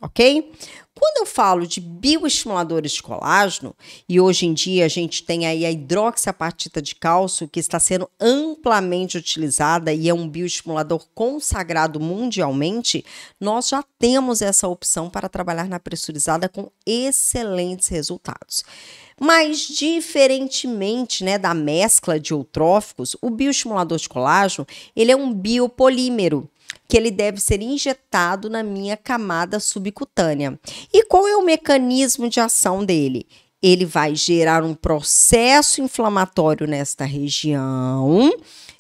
ok? Quando eu falo de bioestimuladores de colágeno, e hoje em dia a gente tem aí a hidroxiapatita de cálcio, que está sendo amplamente utilizada e é um bioestimulador consagrado mundialmente, nós já temos essa opção para trabalhar na pressurizada com excelentes resultados. Mas, diferentemente, né, da mescla de eutróficos, o bioestimulador de colágeno, ele é um biopolímero, que ele deve ser injetado na minha camada subcutânea. E qual é o mecanismo de ação dele? Ele vai gerar um processo inflamatório nesta região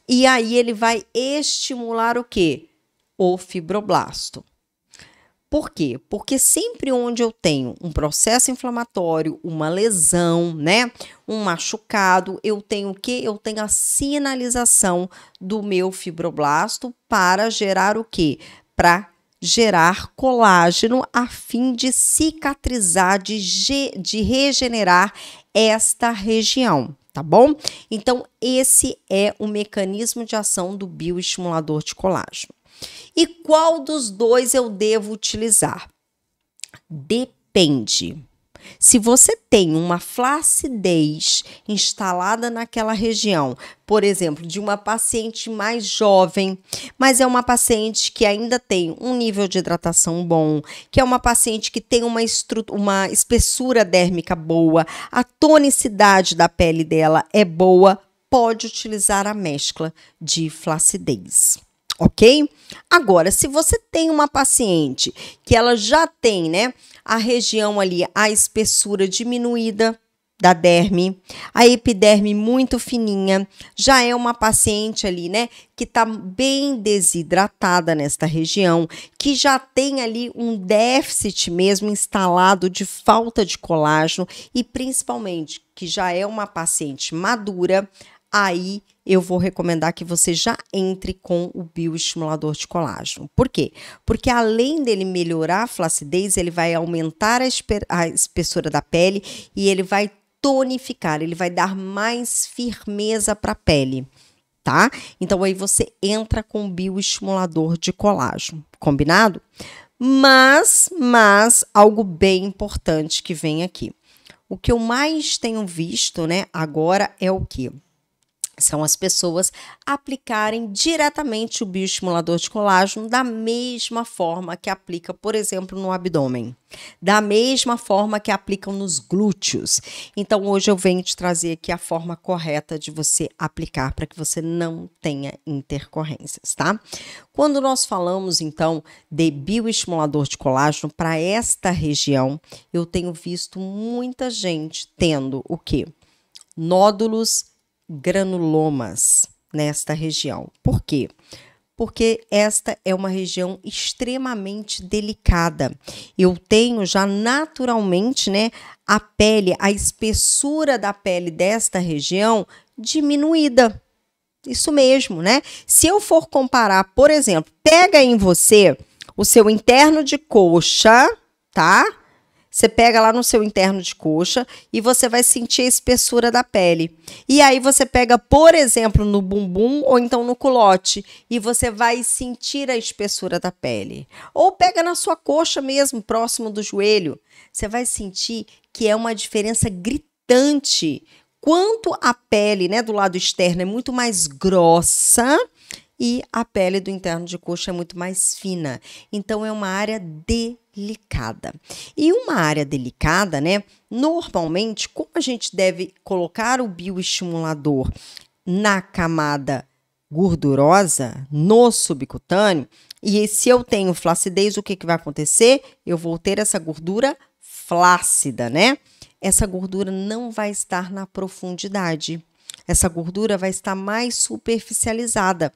e aí ele vai estimular o quê? O fibroblasto. Por quê? Porque sempre onde eu tenho um processo inflamatório, uma lesão, né, um machucado, eu tenho o quê? Eu tenho a sinalização do meu fibroblasto para gerar o quê? Para gerar colágeno a fim de cicatrizar, de regenerar esta região, tá bom? Então, esse é o mecanismo de ação do bioestimulador de colágeno. E qual dos dois eu devo utilizar? Depende. Se você tem uma flacidez instalada naquela região, por exemplo, de uma paciente mais jovem, mas é uma paciente que ainda tem um nível de hidratação bom, que é uma paciente que tem uma espessura dérmica boa, a tonicidade da pele dela é boa, pode utilizar a mescla de flacidez. Ok? Agora, se você tem uma paciente que ela já tem, né, a região ali, a espessura diminuída da derme, a epiderme muito fininha, já é uma paciente ali, né, que está bem desidratada nesta região, que já tem ali um déficit mesmo instalado de falta de colágeno e principalmente que já é uma paciente madura, aí eu vou recomendar que você já entre com o bioestimulador de colágeno. Por quê? Porque além dele melhorar a flacidez, ele vai aumentar a espessura da pele e ele vai tonificar, ele vai dar mais firmeza para a pele, tá? Então aí você entra com o bioestimulador de colágeno, combinado? Mas algo bem importante que vem aqui. O que eu mais tenho visto, né, agora é o quê? São as pessoas aplicarem diretamente o bioestimulador de colágeno da mesma forma que aplica, por exemplo, no abdômen, da mesma forma que aplicam nos glúteos. Então, hoje eu venho te trazer aqui a forma correta de você aplicar para que você não tenha intercorrências, tá? Quando nós falamos, então, de bioestimulador de colágeno para esta região, eu tenho visto muita gente tendo o quê? Nódulos, granulomas nesta região. Por quê? Porque esta é uma região extremamente delicada. Eu tenho já naturalmente, né, a pele, a espessura da pele desta região diminuída. Isso mesmo, né? Se eu for comparar, por exemplo, pega em você o seu interno de coxa, tá? Você pega lá no seu interno de coxa e você vai sentir a espessura da pele. E aí você pega, por exemplo, no bumbum ou então no culote e você vai sentir a espessura da pele. Ou pega na sua coxa mesmo, próximo do joelho. Você vai sentir que é uma diferença gritante. Quanto a pele, né, do lado externo é muito mais grossa e a pele do interno de coxa é muito mais fina. Então, é uma área delicada. E uma área delicada, né? Normalmente, como a gente deve colocar o bioestimulador na camada gordurosa, no subcutâneo, e se eu tenho flacidez, o que vai acontecer? Eu vou ter essa gordura flácida, né? Essa gordura não vai estar na profundidade. Essa gordura vai estar mais superficializada.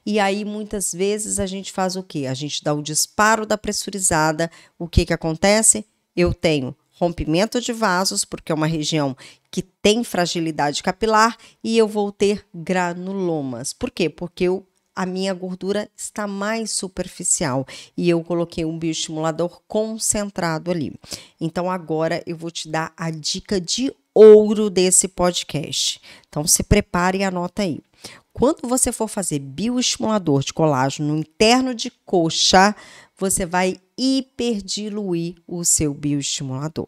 E aí, muitas vezes, a gente faz o quê? A gente dá o disparo da pressurizada. O que que acontece? Eu tenho rompimento de vasos, porque é uma região que tem fragilidade capilar, e eu vou ter granulomas. Por quê? Porque a minha gordura está mais superficial e eu coloquei um bioestimulador concentrado ali. Então, agora eu vou te dar a dica de ouro desse podcast. Então, se prepare e anota aí. Quando você for fazer bioestimulador de colágeno no interno de coxa, você vai hiperdiluir o seu bioestimulador.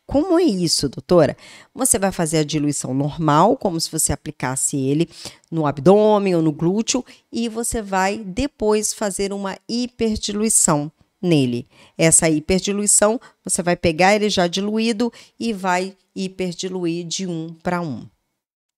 Como é isso, doutora? Você vai fazer a diluição normal, como se você aplicasse ele no abdômen ou no glúteo, e você vai depois fazer uma hiperdiluição nele. Essa hiperdiluição, você vai pegar ele já diluído e vai hiperdiluir de 1 para 1.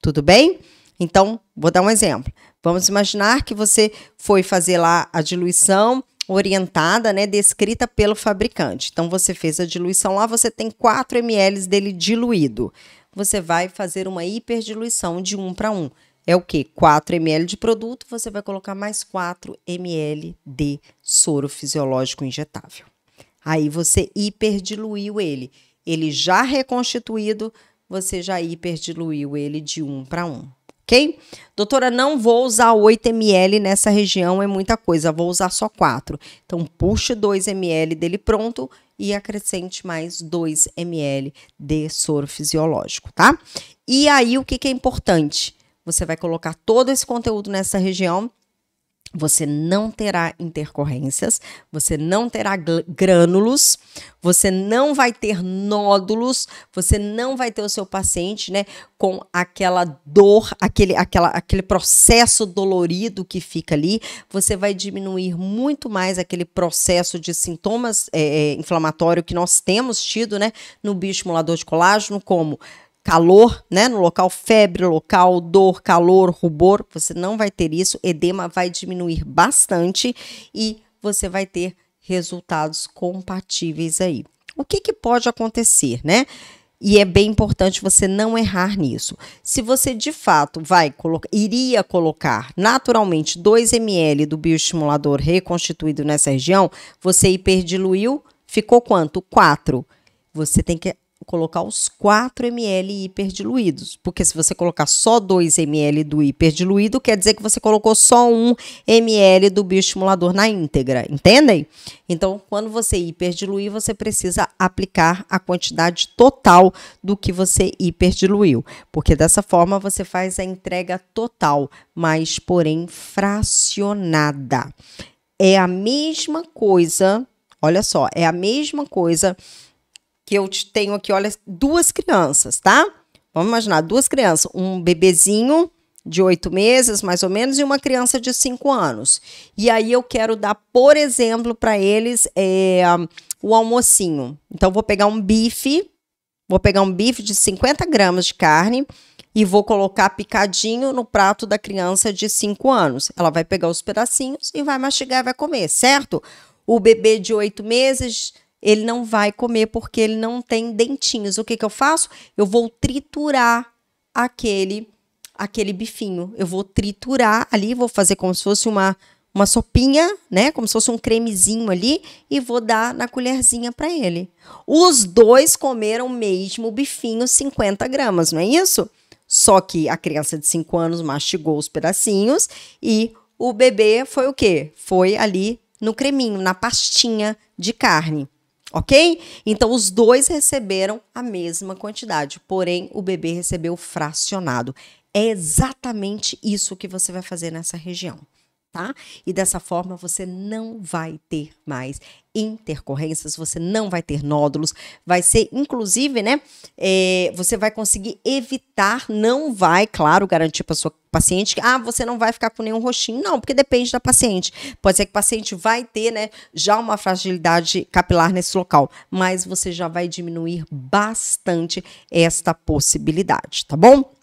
Tudo bem? Então, vou dar um exemplo. Vamos imaginar que você foi fazer lá a diluição orientada, né, descrita pelo fabricante. Então, você fez a diluição lá, você tem 4 ml dele diluído. Você vai fazer uma hiperdiluição de 1 para 1. É o quê? 4 ml de produto, você vai colocar mais 4 ml de soro fisiológico injetável. Aí, você hiperdiluiu ele. Ele já reconstituído, você já hiperdiluiu ele de 1 para 1. Ok? Doutora, não vou usar 8 ml nessa região, é muita coisa, vou usar só 4. Então, puxe 2 ml dele pronto e acrescente mais 2 ml de soro fisiológico, tá? E aí, o que é importante? Você vai colocar todo esse conteúdo nessa região. Você não terá intercorrências, você não terá grânulos, você não vai ter nódulos, você não vai ter o seu paciente, né, com aquela dor, aquele processo dolorido que fica ali. Você vai diminuir muito mais aquele processo de sintomas inflamatórios que nós temos tido, né, no bioestimulador de colágeno, como calor, né, no local, febre local, dor, calor, rubor, você não vai ter isso, edema vai diminuir bastante e você vai ter resultados compatíveis aí. O que pode acontecer, né? E é bem importante você não errar nisso. Se você de fato iria colocar naturalmente 2 ml do bioestimulador reconstituído nessa região, você hiperdiluiu, ficou quanto? 4. Você tem que colocar os 4 ml hiperdiluídos, porque se você colocar só 2 ml do hiperdiluído, quer dizer que você colocou só 1 ml do bioestimulador na íntegra, entendem? Então, quando você hiperdiluir, você precisa aplicar a quantidade total do que você hiperdiluiu, porque dessa forma você faz a entrega total, mas porém fracionada. É a mesma coisa, olha só, é a mesma coisa que eu tenho aqui, olha, 2 crianças, tá? Vamos imaginar, 2 crianças, um bebezinho de 8 meses, mais ou menos, e uma criança de 5 anos. E aí eu quero dar, por exemplo, para eles o almocinho. Então, vou pegar um bife de 50 gramas de carne e vou colocar picadinho no prato da criança de 5 anos. Ela vai pegar os pedacinhos e vai mastigar e vai comer, certo? O bebê de 8 meses... ele não vai comer porque ele não tem dentinhos. O que eu faço? Eu vou triturar aquele bifinho. Eu vou triturar ali, vou fazer como se fosse uma sopinha, né? Como se fosse um cremezinho ali e vou dar na colherzinha para ele. Os 2 comeram mesmo o bifinho 50 gramas, não é isso? Só que a criança de 5 anos mastigou os pedacinhos e o bebê foi o quê? Foi ali no creminho, na pastinha de carne. Ok? Então, os 2 receberam a mesma quantidade, porém, o bebê recebeu fracionado. É exatamente isso que você vai fazer nessa região, tá? E dessa forma, você não vai ter mais intercorrências, você não vai ter nódulos, vai ser, inclusive, né, você vai conseguir evitar, não vai, claro, garantir para sua paciente que, você não vai ficar com nenhum roxinho, não, porque depende da paciente. Pode ser que o paciente vai ter, né, já uma fragilidade capilar nesse local, mas você já vai diminuir bastante esta possibilidade, tá bom?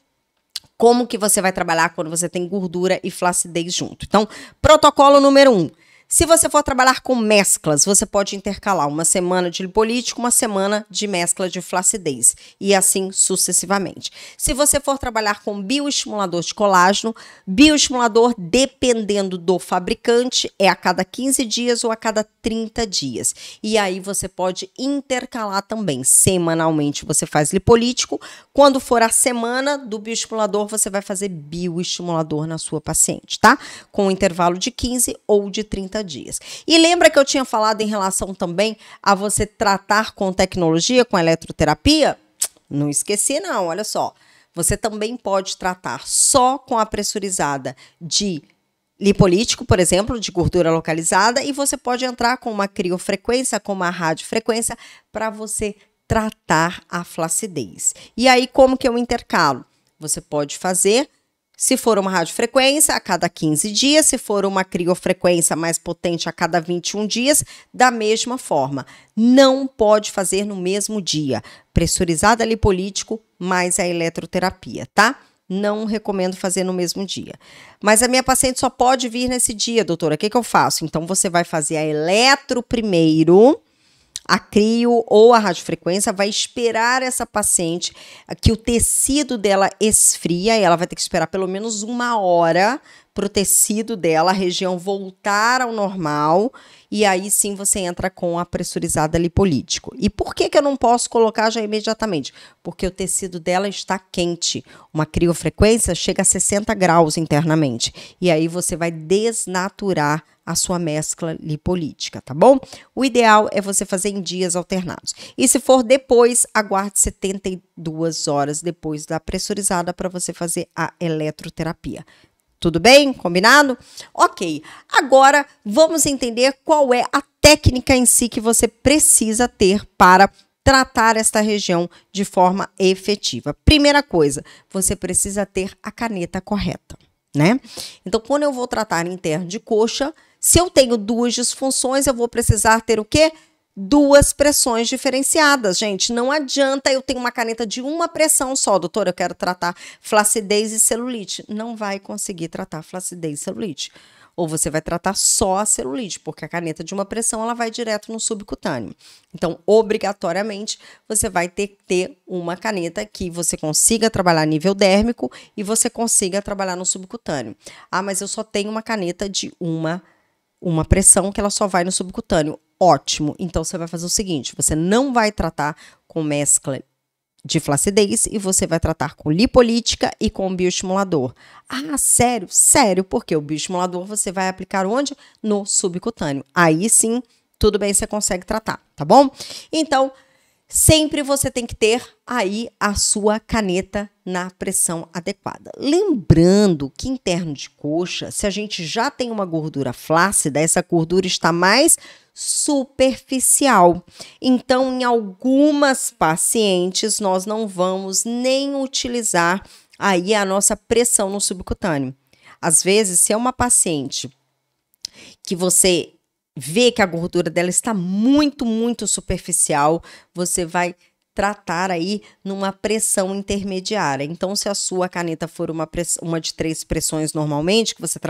Como que você vai trabalhar quando você tem gordura e flacidez junto? Então, protocolo número 1. Se você for trabalhar com mesclas, você pode intercalar uma semana de lipolítico, uma semana de mescla de flacidez e assim sucessivamente. Se você for trabalhar com bioestimulador de colágeno, bioestimulador, dependendo do fabricante, é a cada 15 dias ou a cada 30 dias. E aí você pode intercalar também. Semanalmente você faz lipolítico. Quando for a semana do bioestimulador, você vai fazer bioestimulador na sua paciente, tá? Com um intervalo de 15 ou de 30 dias. E lembra que eu tinha falado em relação também a você tratar com tecnologia, com eletroterapia? Não esqueci não, olha só. Você também pode tratar só com a pressurizada de lipolítico, por exemplo, de gordura localizada, e você pode entrar com uma criofrequência, com uma radiofrequência, para você tratar a flacidez. E aí, como que eu intercalo? Você pode fazer, se for uma radiofrequência, a cada 15 dias, se for uma criofrequência mais potente, a cada 21 dias, da mesma forma. Não pode fazer no mesmo dia. Pressurizada lipolítico mais a eletroterapia, tá? Não recomendo fazer no mesmo dia. Mas a minha paciente só pode vir nesse dia, doutora. O que eu faço? Então, você vai fazer a eletro primeiro, a crio ou a radiofrequência, vai esperar essa paciente que o tecido dela esfria, e ela vai ter que esperar pelo menos 1 hora para o tecido dela, a região voltar ao normal, e aí sim você entra com a pressurizada lipolítico. E por que eu não posso colocar já imediatamente? Porque o tecido dela está quente. Uma criofrequência chega a 60 graus internamente, e aí você vai desnaturar a sua mescla lipolítica, tá bom? O ideal é você fazer em dias alternados. E se for depois, aguarde 72 horas depois da pressurizada para você fazer a eletroterapia. Tudo bem? Combinado? Ok. Agora, vamos entender qual é a técnica em si que você precisa ter para tratar esta região de forma efetiva. Primeira coisa, você precisa ter a caneta correta, né? Então, quando eu vou tratar interno de coxa, se eu tenho 2 disfunções, eu vou precisar ter o quê? 2 pressões diferenciadas, gente. Não adianta eu ter uma caneta de uma pressão só. Doutora, eu quero tratar flacidez e celulite. Não vai conseguir tratar flacidez e celulite. Ou você vai tratar só a celulite, porque a caneta de uma pressão, ela vai direto no subcutâneo. Então, obrigatoriamente, você vai ter que ter uma caneta que você consiga trabalhar a nível dérmico e você consiga trabalhar no subcutâneo. Ah, mas eu só tenho uma caneta de uma pressão que ela só vai no subcutâneo. Ótimo. Então, você vai fazer o seguinte, você não vai tratar com mescla de flacidez e você vai tratar com lipolítica e com bioestimulador. Ah, sério? Sério, porque o bioestimulador você vai aplicar onde? No subcutâneo. Aí sim, tudo bem, você consegue tratar, tá bom? Então, sempre você tem que ter aí a sua caneta na pressão adequada. Lembrando que interno de coxa, se a gente já tem uma gordura flácida, essa gordura está mais superficial. Então, em algumas pacientes, nós não vamos nem utilizar aí a nossa pressão no subcutâneo. Às vezes, se é uma paciente que você vê que a gordura dela está muito, muito superficial, você vai tratar aí numa pressão intermediária. Então, se a sua caneta for uma de 3 pressões normalmente, que você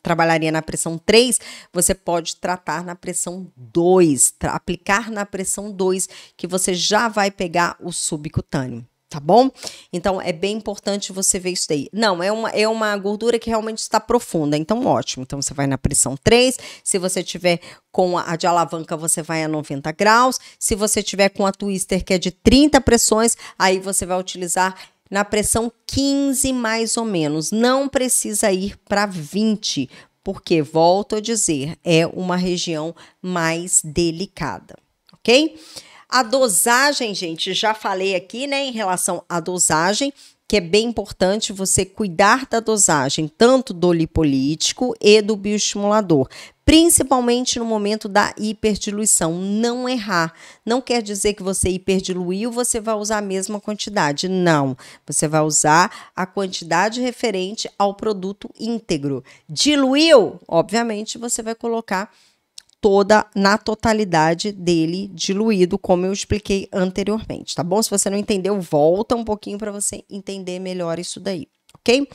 trabalharia na pressão 3, você pode tratar na pressão 2, aplicar na pressão 2, que você já vai pegar o subcutâneo. Tá bom? Então, é bem importante você ver isso daí. Não, é uma gordura que realmente está profunda, então ótimo. Então, você vai na pressão 3, se você tiver com a de alavanca, você vai a 90 graus. Se você tiver com a twister, que é de 30 pressões, aí você vai utilizar na pressão 15 mais ou menos. Não precisa ir para 20, porque, volto a dizer, é uma região mais delicada, ok? A dosagem, gente, já falei aqui, né, em relação à dosagem, que é bem importante você cuidar da dosagem, tanto do lipolítico e do bioestimulador, principalmente no momento da hiperdiluição. Não errar. Não quer dizer que você hiperdiluiu, você vai usar a mesma quantidade. Não. Você vai usar a quantidade referente ao produto íntegro. Diluiu? Obviamente, você vai colocar na totalidade dele diluído, como eu expliquei anteriormente, tá bom? Se você não entendeu, volta um pouquinho para você entender melhor isso daí, ok?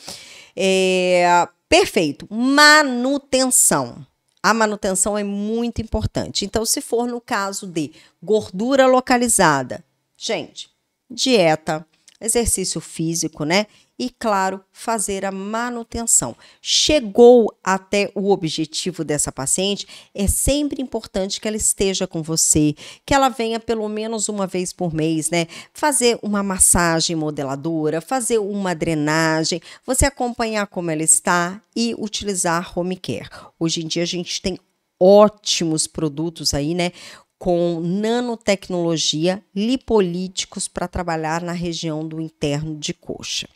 Perfeito. Manutenção. a manutenção é muito importante. Então, se for no caso de gordura localizada, gente, dieta, exercício físico, né? E, claro, fazer a manutenção. Chegou até o objetivo dessa paciente, é sempre importante que ela esteja com você, que ela venha pelo menos uma vez por mês, né? Fazer uma massagem modeladora, fazer uma drenagem, você acompanhar como ela está e utilizar home care. Hoje em dia a gente tem ótimos produtos aí, né? Com nanotecnologia, lipolíticos para trabalhar na região do interno de coxa.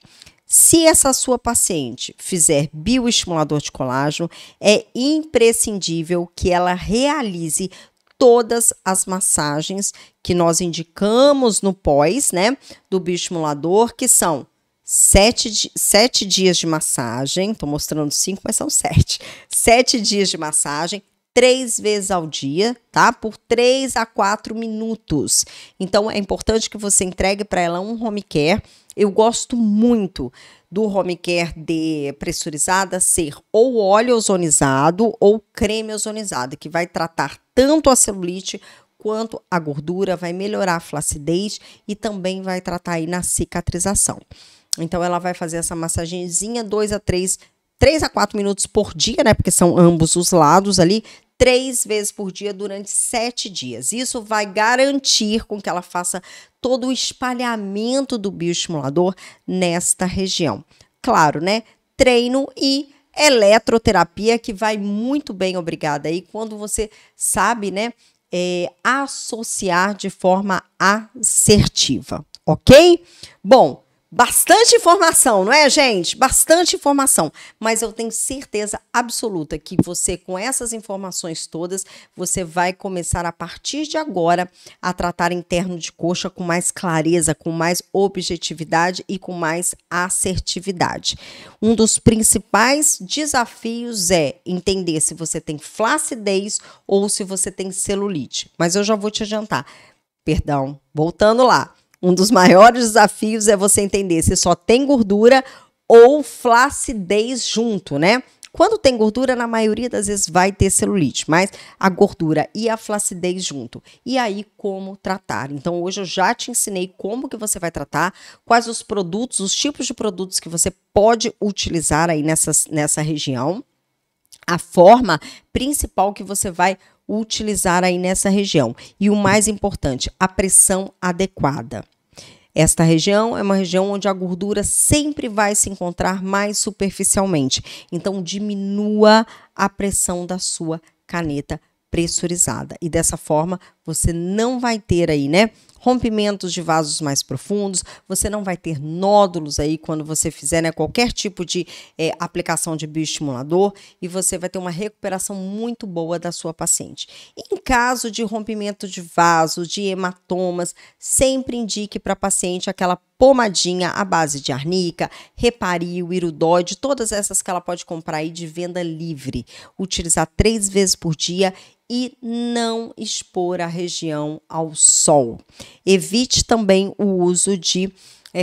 Se essa sua paciente fizer bioestimulador de colágeno, é imprescindível que ela realize todas as massagens que nós indicamos no pós, né, do bioestimulador, que são 7 dias de massagem, estou mostrando 5, mas são 7. 7 dias de massagem, 3 vezes ao dia, tá? Por 3 a 4 minutos. Então, é importante que você entregue para ela um home care. Eu gosto muito do home care de pressurizada ser ou óleo ozonizado ou creme ozonizado, que vai tratar tanto a celulite quanto a gordura, vai melhorar a flacidez e também vai tratar aí na cicatrização. Então, ela vai fazer essa massagenzinha 3 a 4 minutos por dia, né? Porque são ambos os lados ali, 3 vezes por dia durante 7 dias. Isso vai garantir com que ela faça todo o espalhamento do bioestimulador nesta região. Claro, né? Treino e eletroterapia, que vai muito bem, obrigada aí, quando você sabe, né? Associar de forma assertiva, ok? Bom, bastante informação, não é, gente? Bastante informação. Mas eu tenho certeza absoluta que você, com essas informações todas, você vai começar a partir de agora a tratar interno de coxa com mais clareza, com mais objetividade e com mais assertividade. Um dos principais desafios é entender se você tem flacidez ou se você tem celulite. Mas eu já vou te adiantar. Perdão, voltando lá. Um dos maiores desafios é você entender se só tem gordura ou flacidez junto, né? Quando tem gordura, na maioria das vezes vai ter celulite, mas a gordura e a flacidez junto. E aí, como tratar? Então, hoje eu já te ensinei como que você vai tratar, quais os produtos, os tipos de produtos que você pode utilizar aí nessa região, a forma principal que você vai utilizar aí nessa região. E o mais importante, a pressão adequada. Esta região é uma região onde a gordura sempre vai se encontrar mais superficialmente. Então, diminua a pressão da sua caneta pressurizada. E dessa forma, você não vai ter aí, né? Rompimentos de vasos mais profundos, você não vai ter nódulos aí quando você fizer, né, qualquer tipo de aplicação de bioestimulador, e você vai ter uma recuperação muito boa da sua paciente. Em caso de rompimento de vasos, de hematomas, sempre indique para a paciente aquela pomadinha à base de arnica, Heparil, Irudoide, todas essas que ela pode comprar aí de venda livre. Utilizar 3 vezes por dia e não expor a região ao sol. Evite também o uso de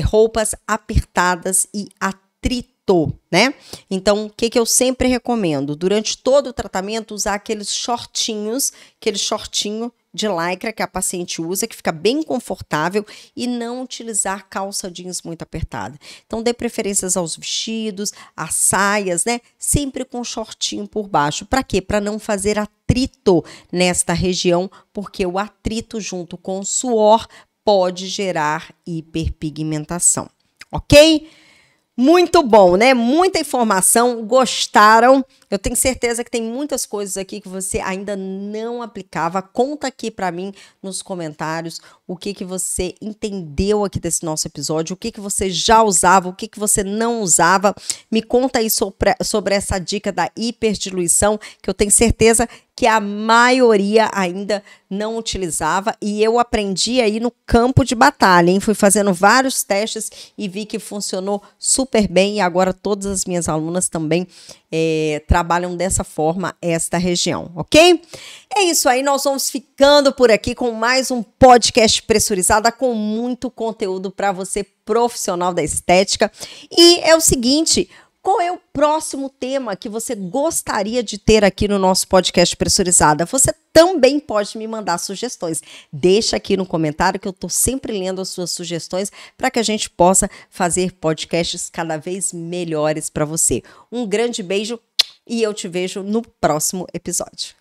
roupas apertadas e atrito, né? Então, o que eu sempre recomendo? Durante todo o tratamento, usar aquele shortinho de lycra que a paciente usa, que fica bem confortável, e não utilizar calça jeans muito apertada. Então, dê preferências aos vestidos, às saias, né? Sempre com shortinho por baixo. Para quê? Para não fazer atrito nesta região, porque o atrito junto com o suor pode gerar hiperpigmentação, ok? Muito bom, né? Muita informação, gostaram? Eu tenho certeza que tem muitas coisas aqui que você ainda não aplicava. Conta aqui para mim nos comentários o que você entendeu aqui desse nosso episódio, o que você já usava, o que você não usava. Me conta aí sobre essa dica da hiperdiluição, que eu tenho certeza que a maioria ainda não utilizava, e eu aprendi aí no campo de batalha, hein? Fui fazendo vários testes e vi que funcionou super bem, e agora todas as minhas alunas também trabalham dessa forma esta região, ok? É isso aí, nós vamos ficando por aqui com mais um podcast pressurizada com muito conteúdo para você, profissional da estética. E é o seguinte, Qual é o próximo tema que você gostaria de ter aqui no nosso podcast Pressurizada? Você também pode me mandar sugestões. Deixa aqui no comentário que eu estou sempre lendo as suas sugestões para que a gente possa fazer podcasts cada vez melhores para você. Um grande beijo e eu te vejo no próximo episódio.